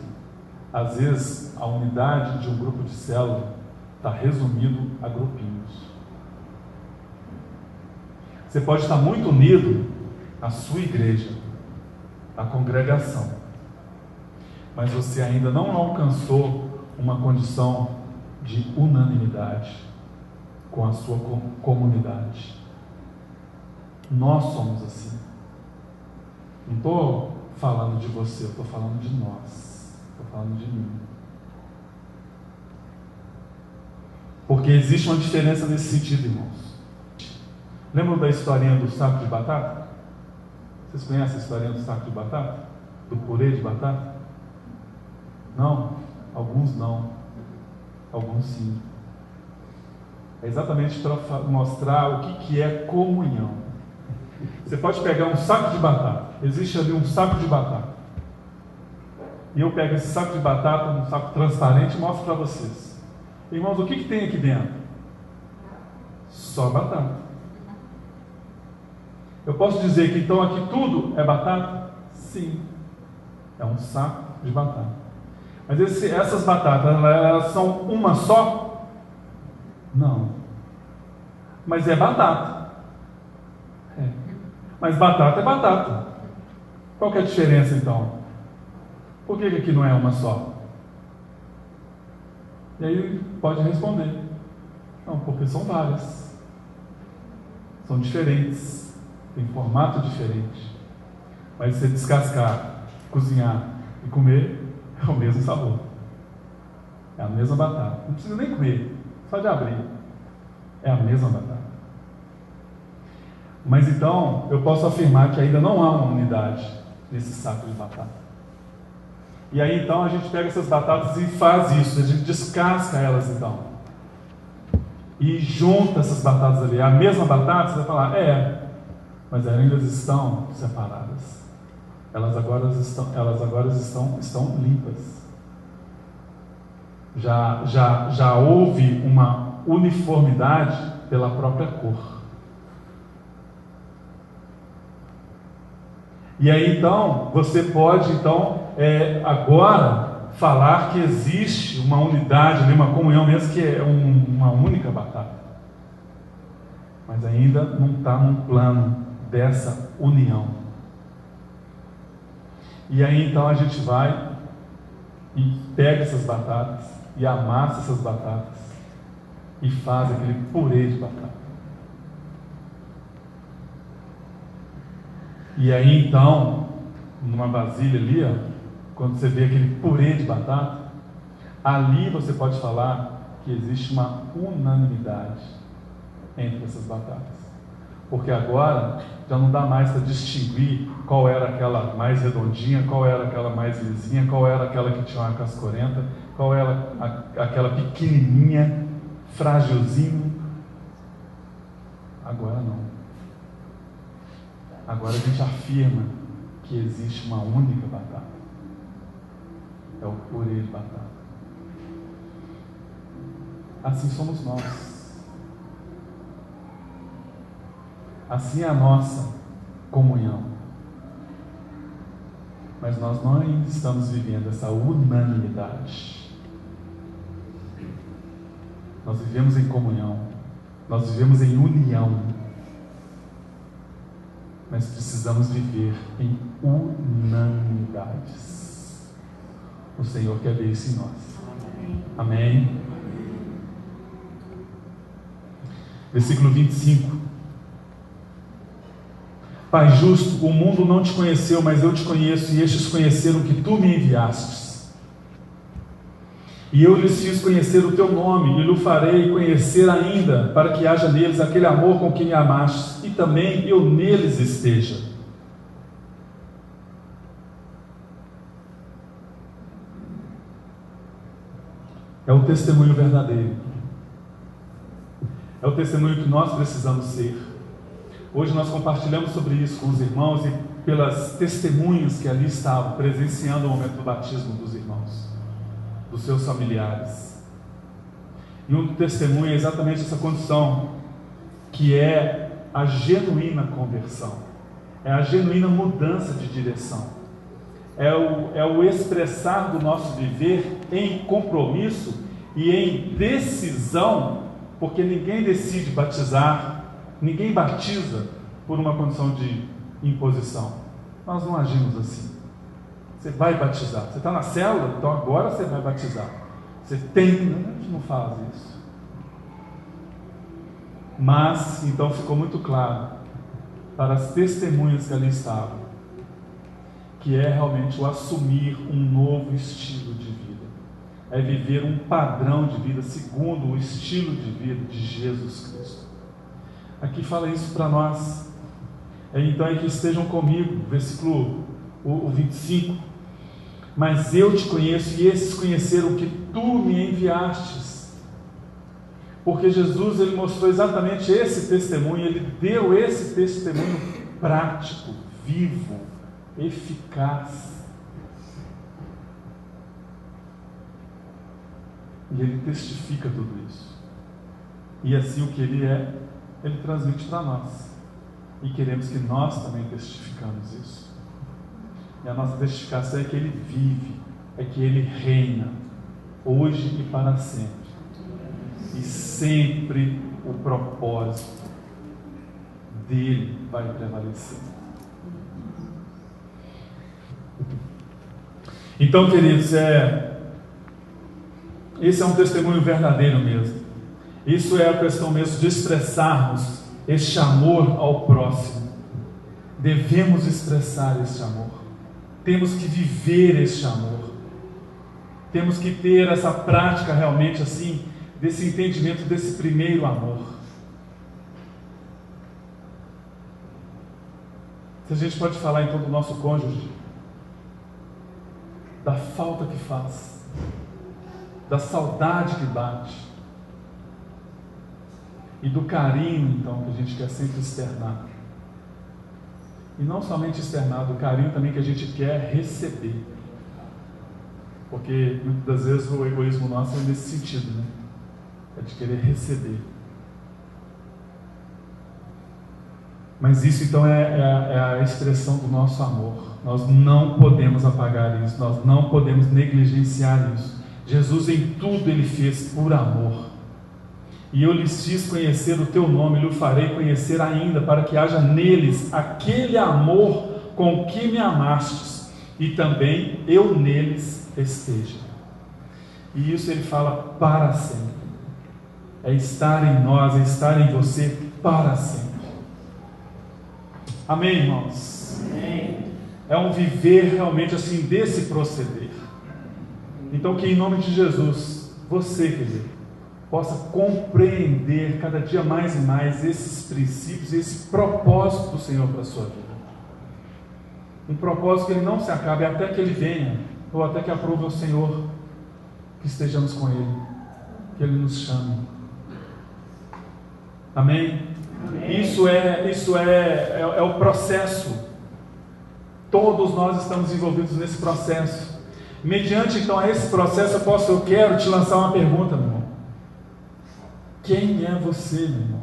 às vezes a unidade de um grupo de célula está resumido a grupinhos. Você pode estar muito unido à sua igreja, à congregação, mas você ainda não alcançou uma condição de unanimidade com a sua comunidade. Nós somos assim. Não estou falando de você, eu estou falando de nós, estou falando de mim. Porque existe uma diferença nesse sentido, irmãos. Lembram da historinha do saco de batata? Vocês conhecem a historinha do saco de batata? Do purê de batata? Não? Alguns não. Alguns sim. É exatamente para mostrar o que é comunhão. Você pode pegar um saco de batata. Existe ali um saco de batata. E eu pego esse saco de batata, um saco transparente, e mostro para vocês. Irmãos, o que tem aqui dentro? Só batata. Eu posso dizer que então aqui tudo é batata? Sim. É um saco de batata. Mas essas batatas, elas são uma só? Não. Mas é batata. Mas batata é batata. Qual que é a diferença então? Por que aqui não é uma só? E aí pode responder. Não, porque são várias. São diferentes. Tem formato diferente. Mas se você descascar, cozinhar e comer, é o mesmo sabor. É a mesma batata. Não precisa nem comer, só de abrir. É a mesma batata. Mas então, eu posso afirmar que ainda não há uma unidade nesse saco de batata. E aí então a gente pega essas batatas e faz isso, a gente descasca elas então. E junta essas batatas ali. A mesma batata, você vai falar, mas ainda estão separadas. Elas agora estão limpas. Já houve uma uniformidade pela própria cor. E aí então, você pode agora falar que existe uma unidade, uma comunhão mesmo, que é uma única batata. Mas ainda não está num plano dessa união. E aí então a gente vai e pega essas batatas e amassa essas batatas e faz aquele purê de batata. E aí então, numa vasilha ali, quando você vê aquele purê de batata, ali você pode falar que existe uma unanimidade entre essas batatas. Porque agora já não dá mais para distinguir qual era aquela mais redondinha, qual era aquela mais lisinha, qual era aquela que tinha uma cascorenta, qual era aquela pequenininha, frágilzinha. Agora não. Agora a gente afirma que existe uma única batata. É o purê de batata. Assim somos nós. Assim é a nossa comunhão. Mas nós não ainda estamos vivendo essa unanimidade. Nós vivemos em comunhão. Nós vivemos em união. Mas precisamos viver em unanimidades. O Senhor quer ver isso em nós. Amém? Versículo 25. Pai justo, o mundo não te conheceu, mas eu te conheço, e estes conheceram que tu me enviastes. E eu lhes fiz conhecer o teu nome, e lhe farei conhecer ainda, para que haja neles aquele amor com que me amaste, e também eu neles esteja. É o testemunho verdadeiro. É o testemunho que nós precisamos ser. Hoje nós compartilhamos sobre isso com os irmãos e pelas testemunhas que ali estavam, presenciando o momento do batismo dos irmãos, dos seus familiares. E um testemunho é exatamente essa condição, que é a genuína conversão, é a genuína mudança de direção, é o expressar do nosso viver em compromisso e em decisão, porque ninguém decide batizar, ninguém batiza por uma condição de imposição. Nós não agimos assim. Você vai batizar. Você está na célula, então agora você vai batizar. Você tem que... A gente não faz isso. Mas, então ficou muito claro para as testemunhas que ali estavam, que é realmente o assumir um novo estilo de vida. É viver um padrão de vida segundo o estilo de vida de Jesus Cristo. Aqui fala isso para nós. Então é que estejam comigo, versículo 25. Mas eu te conheço, e esses conheceram que tu me enviastes. Porque Jesus, ele mostrou exatamente esse testemunho, ele deu esse testemunho prático, vivo, eficaz. E ele testifica tudo isso. E assim o que ele é, ele transmite para nós. E queremos que nós também testificamos isso. E a nossa testificação é que Ele vive, é que Ele reina, hoje e para sempre. E sempre o propósito dele vai prevalecer. Então, queridos, esse é um testemunho verdadeiro mesmo. Isso é a questão mesmo de expressarmos este amor ao próximo. Devemos expressar este amor. Temos que viver este amor. Temos que ter essa prática realmente assim, desse entendimento desse primeiro amor. Se a gente pode falar então do nosso cônjuge, da falta que faz, da saudade que bate, e do carinho então que a gente quer sempre externar. E não somente externar, do carinho também que a gente quer receber. Porque muitas das vezes o egoísmo nosso é nesse sentido, né? É de querer receber. Mas isso então é a expressão do nosso amor. Nós não podemos apagar isso, nós não podemos negligenciar isso. Jesus em tudo Ele fez por amor. E eu lhes fiz conhecer o teu nome, e o farei conhecer ainda, para que haja neles aquele amor com que me amastes, e também eu neles esteja. E isso Ele fala para sempre. É estar em nós, é estar em você para sempre. Amém, irmãos? Amém. É um viver realmente assim desse proceder. Então que em nome de Jesus, você, querido, possa compreender cada dia mais e mais esses princípios, esse propósito do Senhor para a sua vida. Um propósito que ele não se acabe até que Ele venha, ou até que aprove o Senhor que estejamos com Ele, que Ele nos chame. Amém? Amém. Isso é o processo. Todos nós estamos envolvidos nesse processo. Mediante então a esse processo, eu quero te lançar uma pergunta, meu irmão. Quem é você, meu irmão?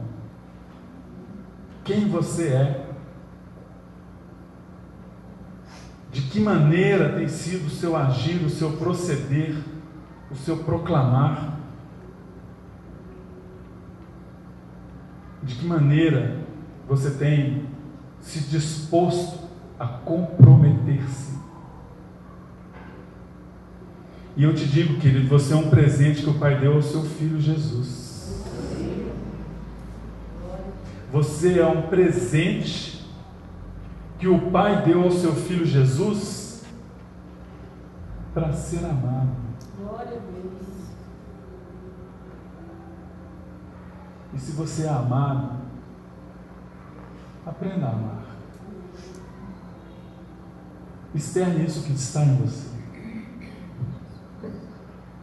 Quem você é? De que maneira tem sido o seu agir, o seu proceder, o seu proclamar? De que maneira você tem se disposto a comprometer-se? E eu te digo, querido, você é um presente que o Pai deu ao seu Filho Jesus. Você é um presente que o Pai deu ao seu Filho Jesus para ser amado.
Glória a Deus.
E se você é amado, aprenda a amar. Externe isso que está em você.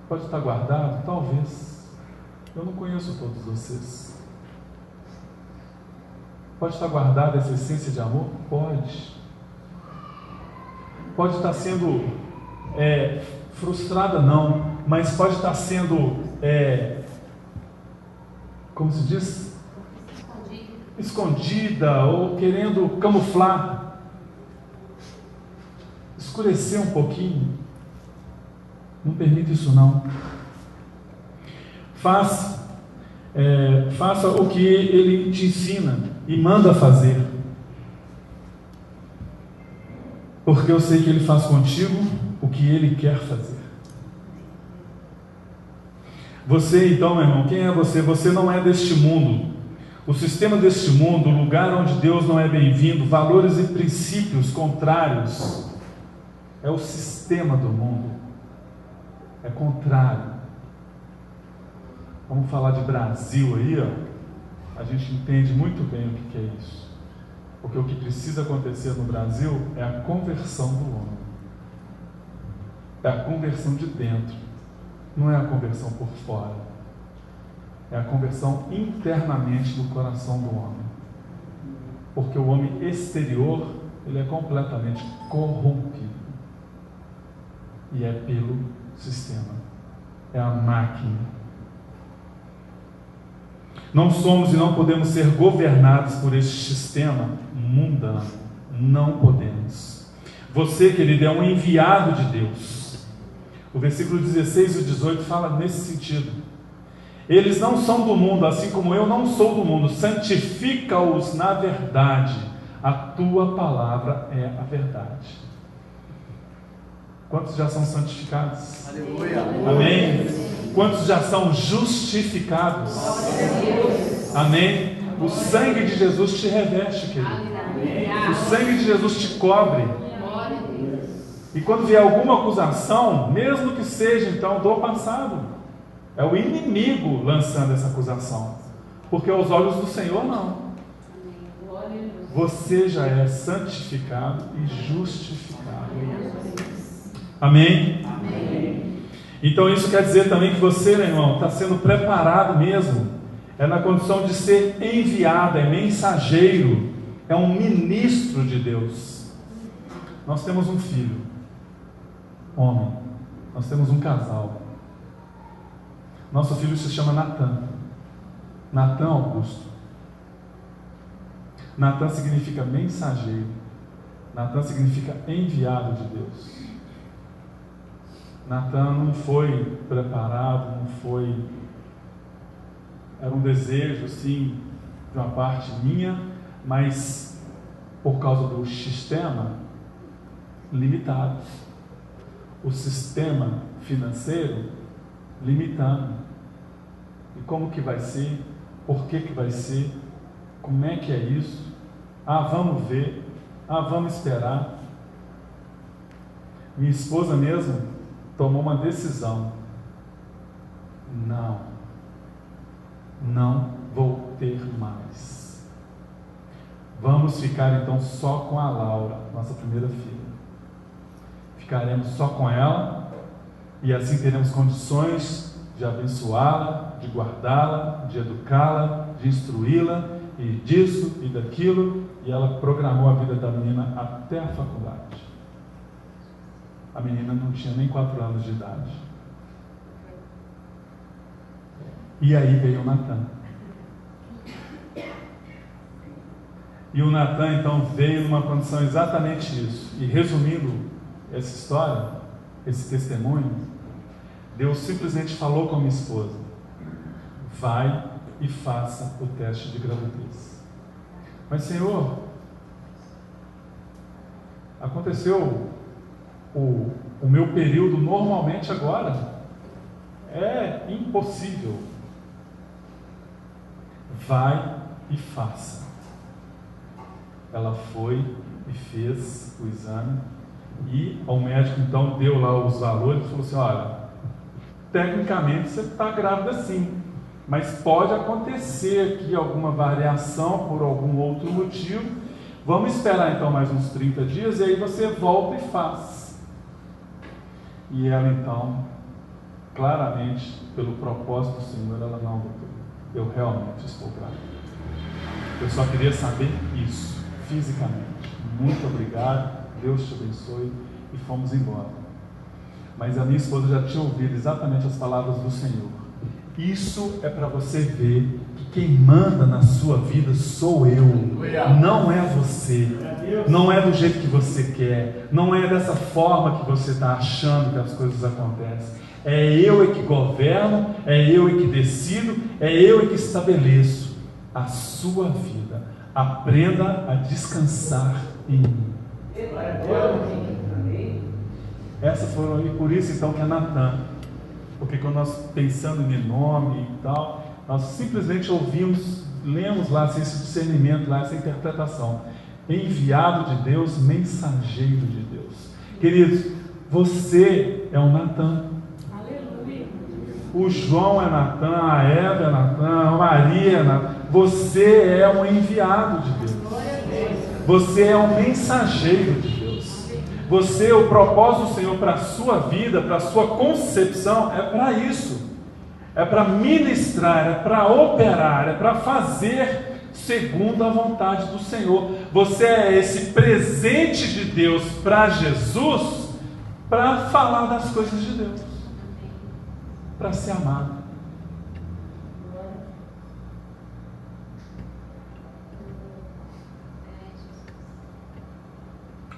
Pode estar guardado? Talvez. Eu não conheço todos vocês. Pode estar guardada essa essência de amor? Pode. Pode estar sendo frustrada, não, mas pode estar sendo, como se diz? Escondida ou querendo camuflar, escurecer um pouquinho. Não permita isso, não. Faça o que Ele te ensina e manda fazer, porque eu sei que Ele faz contigo o que Ele quer fazer. Você então, meu irmão, quem é você? Você não é deste mundo. O sistema deste mundo, o lugar onde Deus não é bem-vindo, valores e princípios contrários, é o sistema do mundo, é contrário. Vamos falar de Brasil aí, ó. A gente entende muito bem o que é isso. Porque o que precisa acontecer no Brasil é a conversão do homem. É a conversão de dentro. Não é a conversão por fora. É a conversão internamente do coração do homem. Porque o homem exterior, ele é completamente corrompido. E é pelo sistema. É a máquina. Não somos e não podemos ser governados por este sistema mundano. Não podemos. Você, querido, é um enviado de Deus. O versículo 16 e 18 fala nesse sentido. Eles não são do mundo, assim como eu não sou do mundo. Santifica-os na verdade. A tua palavra é a verdade. Quantos já são santificados?
Aleluia.
Amém? Quantos já são justificados? Amém? O sangue de Jesus te reveste, querido. O sangue de Jesus te cobre. E quando vier alguma acusação, mesmo que seja então do passado, é o inimigo lançando essa acusação. Porque aos olhos do Senhor não. Você já é santificado e justificado. Amém? Amém. Então isso quer dizer também que você, meu irmão, está sendo preparado mesmo. É na condição de ser enviado, é mensageiro, é um ministro de Deus. Nós temos um filho, homem. Nós temos um casal. Nosso filho se chama Natan. Natan Augusto. Natan significa mensageiro. Natan significa enviado de Deus. Natan não foi preparado, não foi... Era um desejo, sim, de uma parte minha, mas por causa do sistema limitado. O sistema financeiro limitando. E como que vai ser? Por que que vai ser? Como é que é isso? Ah, vamos ver. Ah, vamos esperar. Minha esposa mesmo tomou uma decisão. Não vou ter mais. Vamos ficar então só com a Laura, nossa primeira filha. Ficaremos só com ela e assim teremos condições de abençoá-la, de guardá-la, de educá-la, de instruí-la e disso e daquilo. E ela programou a vida da menina até a faculdade. A menina não tinha nem 4 anos de idade. E aí veio o Natan. E o Natan então veio numa condição exatamente isso. E resumindo essa história, esse testemunho, Deus simplesmente falou com a minha esposa: vai e faça o teste de gravidez. Mas Senhor, aconteceu o meu período normalmente agora. É impossível. Vai e faça. Ela foi e fez o exame e o médico então deu lá os valores e falou assim: olha, tecnicamente você está grávida sim, mas pode acontecer aqui alguma variação por algum outro motivo. Vamos esperar então mais uns 30 dias e aí você volta e faz. E ela então, claramente, pelo propósito do Senhor, ela: não, doutor, eu realmente estou grávida. Eu só queria saber isso, fisicamente. Muito obrigado, Deus te abençoe. E fomos embora. Mas a minha esposa já tinha ouvido exatamente as palavras do Senhor. Isso é para você ver que quem manda na sua vida sou eu, não é você, não é do jeito que você quer, não é dessa forma que você está achando que as coisas acontecem. É eu que governo, é eu que decido, é eu que estabeleço a sua vida. Aprenda a descansar em mim. Essas foram aí, por isso então que é Natan. Porque quando nós pensando em nome e tal, nós simplesmente ouvimos, lemos lá esse discernimento, lá essa interpretação. Enviado de Deus, mensageiro de Deus. Queridos, você é um Natan. O João é Natan, a Eva é Natan, a Maria é Natan. Você é um enviado de Deus. Você é um mensageiro de Deus. Você, o propósito do Senhor para a sua vida, para a sua concepção, é para isso. É para ministrar, é para operar, é para fazer segundo a vontade do Senhor. Você é esse presente de Deus para Jesus, para falar das coisas de Deus, para ser amado.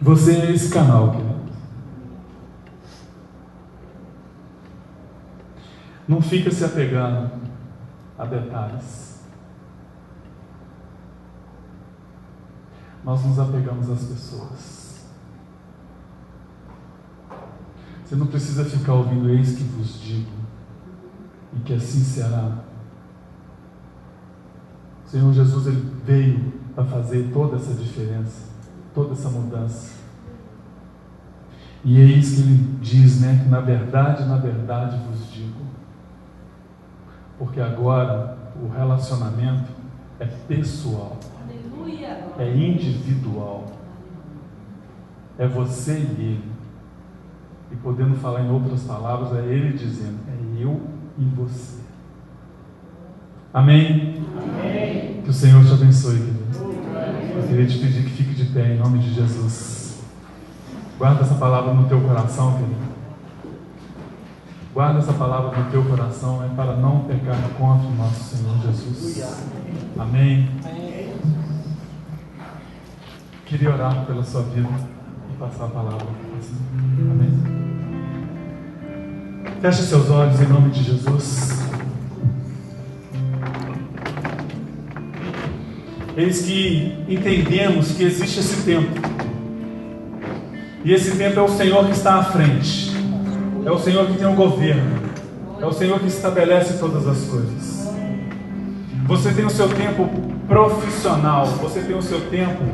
Você é esse canal, querido. Não fica se apegando a detalhes. Nós nos apegamos às pessoas. Você não precisa ficar ouvindo eis que vos digo, e que assim será. O Senhor Jesus, Ele veio para fazer toda essa diferença, toda essa mudança. E eis que Ele diz, que na verdade vos digo. Porque agora o relacionamento é pessoal. Aleluia. É individual. É você e Ele. E podendo falar em outras palavras, é Ele dizendo, é eu e você. Amém? Amém. Que o Senhor te abençoe, querido. Eu queria te pedir que fique de pé em nome de Jesus. Guarda essa palavra no teu coração, querido. Guarda essa palavra no teu coração, é para não pecar contra o nosso Senhor Jesus. Amém. Queria orar pela sua vida e passar a palavra. Amém. Feche seus olhos em nome de Jesus. Eis que entendemos que existe esse tempo. E esse tempo é o Senhor que está à frente. É o Senhor que tem o governo. É o Senhor que estabelece todas as coisas. Você tem o seu tempo profissional. Você tem o seu tempo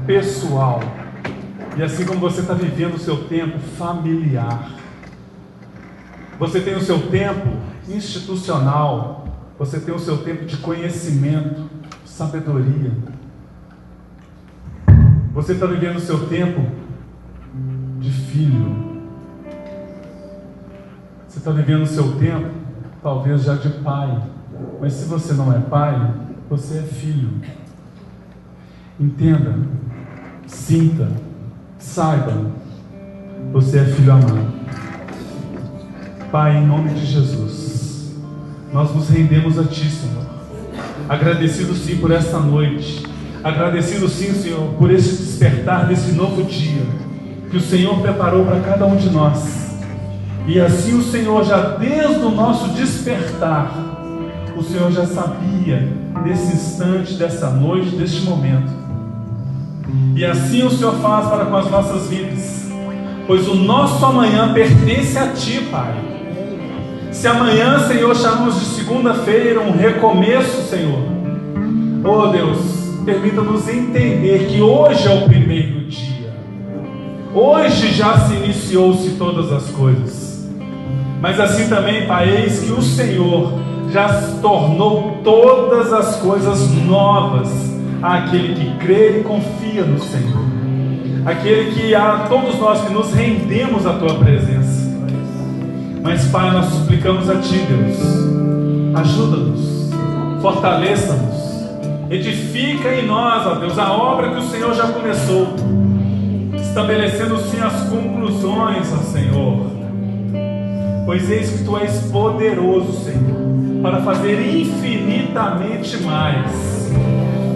pessoal. E assim como você está vivendo o seu tempo familiar. Você tem o seu tempo institucional. Você tem o seu tempo de conhecimento, sabedoria. Você está vivendo o seu tempo de filho. Você está vivendo o seu tempo, talvez já de pai. Mas se você não é pai, você é filho. Entenda, sinta, saiba, você é filho amado. Pai, em nome de Jesus, nós nos rendemos a Ti, Senhor. Agradecido sim por esta noite. Agradecido sim, Senhor, por esse despertar desse novo dia que o Senhor preparou para cada um de nós. E assim o Senhor, já desde o nosso despertar, o Senhor já sabia desse instante, dessa noite, deste momento. E assim o Senhor faz para com as nossas vidas, pois o nosso amanhã pertence a Ti, Pai. Se amanhã, Senhor, chamamos de segunda-feira, um recomeço, Senhor, oh Deus, permita-nos entender que hoje é o primeiro dia. Hoje já se iniciou-se todas as coisas. Mas assim também, Pai, eis que o Senhor já tornou todas as coisas novas àquele que crê e confia no Senhor. Aquele que, a todos nós que nos rendemos à Tua presença. Mas, Pai, nós suplicamos a Ti, Deus, ajuda-nos, fortaleça-nos, edifica em nós, ó Deus, a obra que o Senhor já começou, estabelecendo sim as conclusões, ó Senhor. Pois eis que Tu és poderoso, Senhor, para fazer infinitamente mais.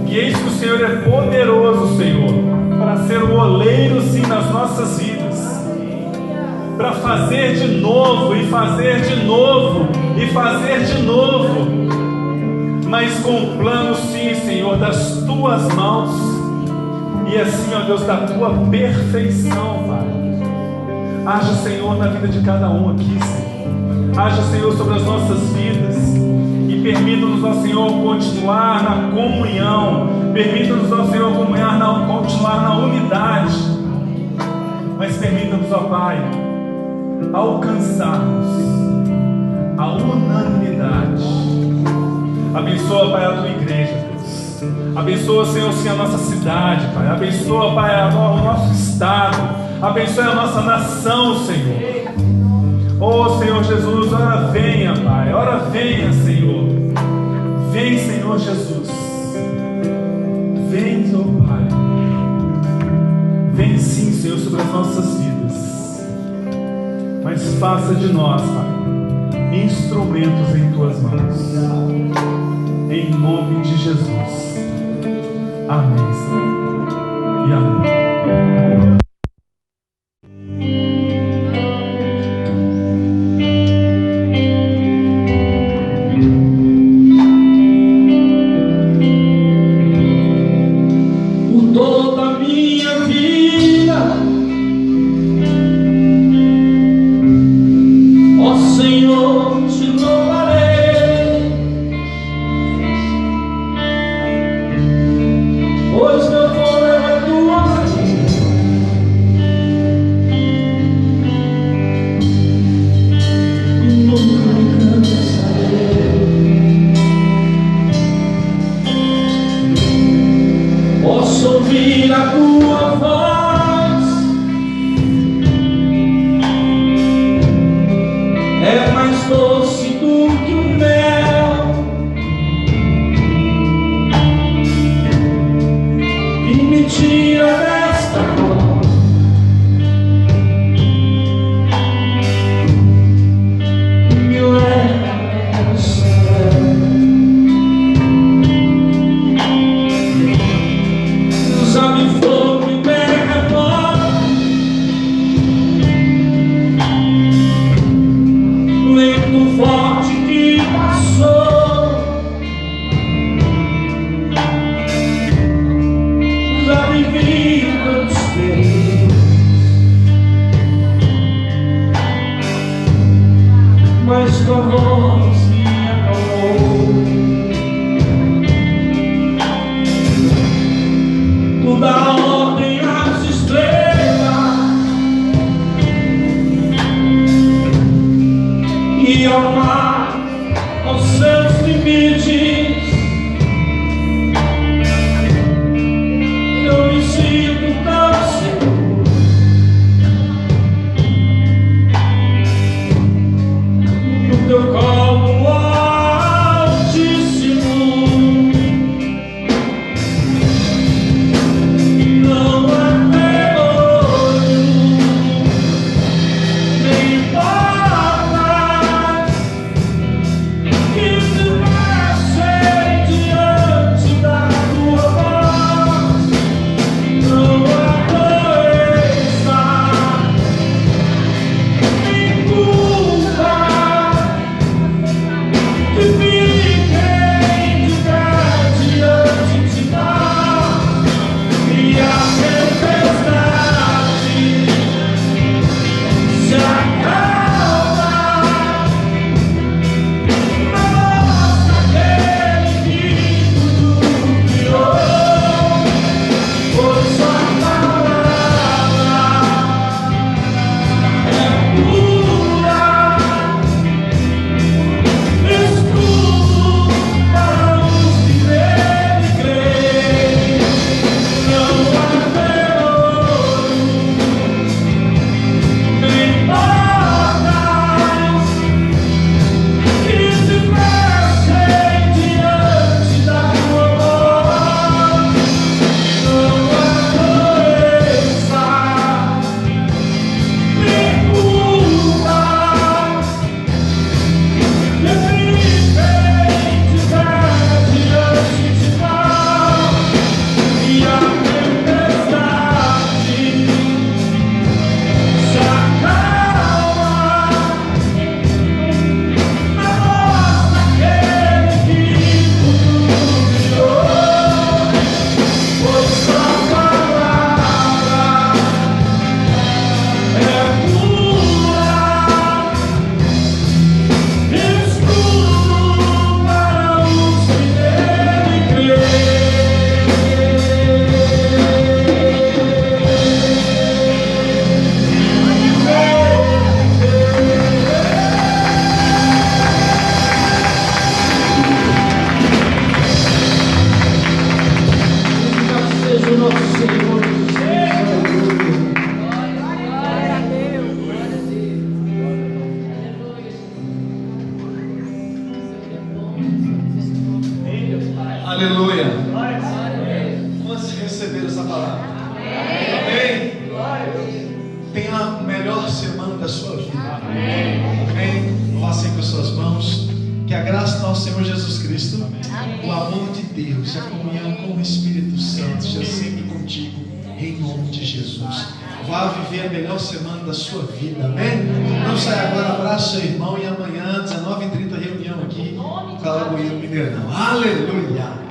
E eis que o Senhor é poderoso, Senhor, para ser o oleiro, sim, nas nossas vidas. Para fazer de novo, e fazer de novo, e fazer de novo. Mas com o plano, sim, Senhor, das Tuas mãos. E assim, ó Deus, da Tua perfeição, Pai. Haja, Senhor, na vida de cada um aqui, Senhor. Haja, Senhor, sobre as nossas vidas. E permita-nos, ó Senhor, continuar na comunhão. Permita-nos, ó Senhor, continuar na unidade. Mas permita-nos, ó Pai, alcançarmos a unanimidade. Abençoa, Pai, a Tua igreja, Deus. Abençoa, Senhor, sim, a nossa cidade, Pai. Abençoa, Pai, o nosso estado. Abençoe a nossa nação, Senhor. Oh, Senhor Jesus, ora venha, Pai. Ora venha, Senhor. Vem, Senhor Jesus. Vem, oh Pai. Vem sim, Senhor, sobre as nossas vidas. Mas faça de nós, Pai, instrumentos em Tuas mãos. Em nome de Jesus. Amém, Senhor. E amém.
e ao mar, aos seus limites. Eu me sinto tão seguro no teu colo altíssimo. Não há demônio, nem portas que se fechem diante da tua voz. Não há doença, nem culpa que fiquem de pé diante de nós. E a tempestade se acalma na voz daquele que tudo criou, pois sua palavra é pura, escudo para os que nele creem. Não há demônio, nem portas que se fechem diante da tua voz. Não há doença, nem culpa que fiquem de pé diante de nós. E a tempestade se acalma na voz daquele que tudo criou, pois sua palavra é pura, escudo para os que nele creem. Seja o nosso Senhor
Aleluia. Vamos receber essa palavra. Amém. Tenha a melhor semana da sua vida. Amém. Faça com as suas mãos. Que a graça do nosso Senhor Jesus Cristo, o amor de Deus e a comunhão com o Espírito Santo seja sempre contigo, em nome de Jesus. Vá viver a melhor semana da sua vida. Amém. Não saia agora, abraça seu irmão e amanhã, 19h30, reunião aqui, Calagoinha, Mineirão. Aleluia.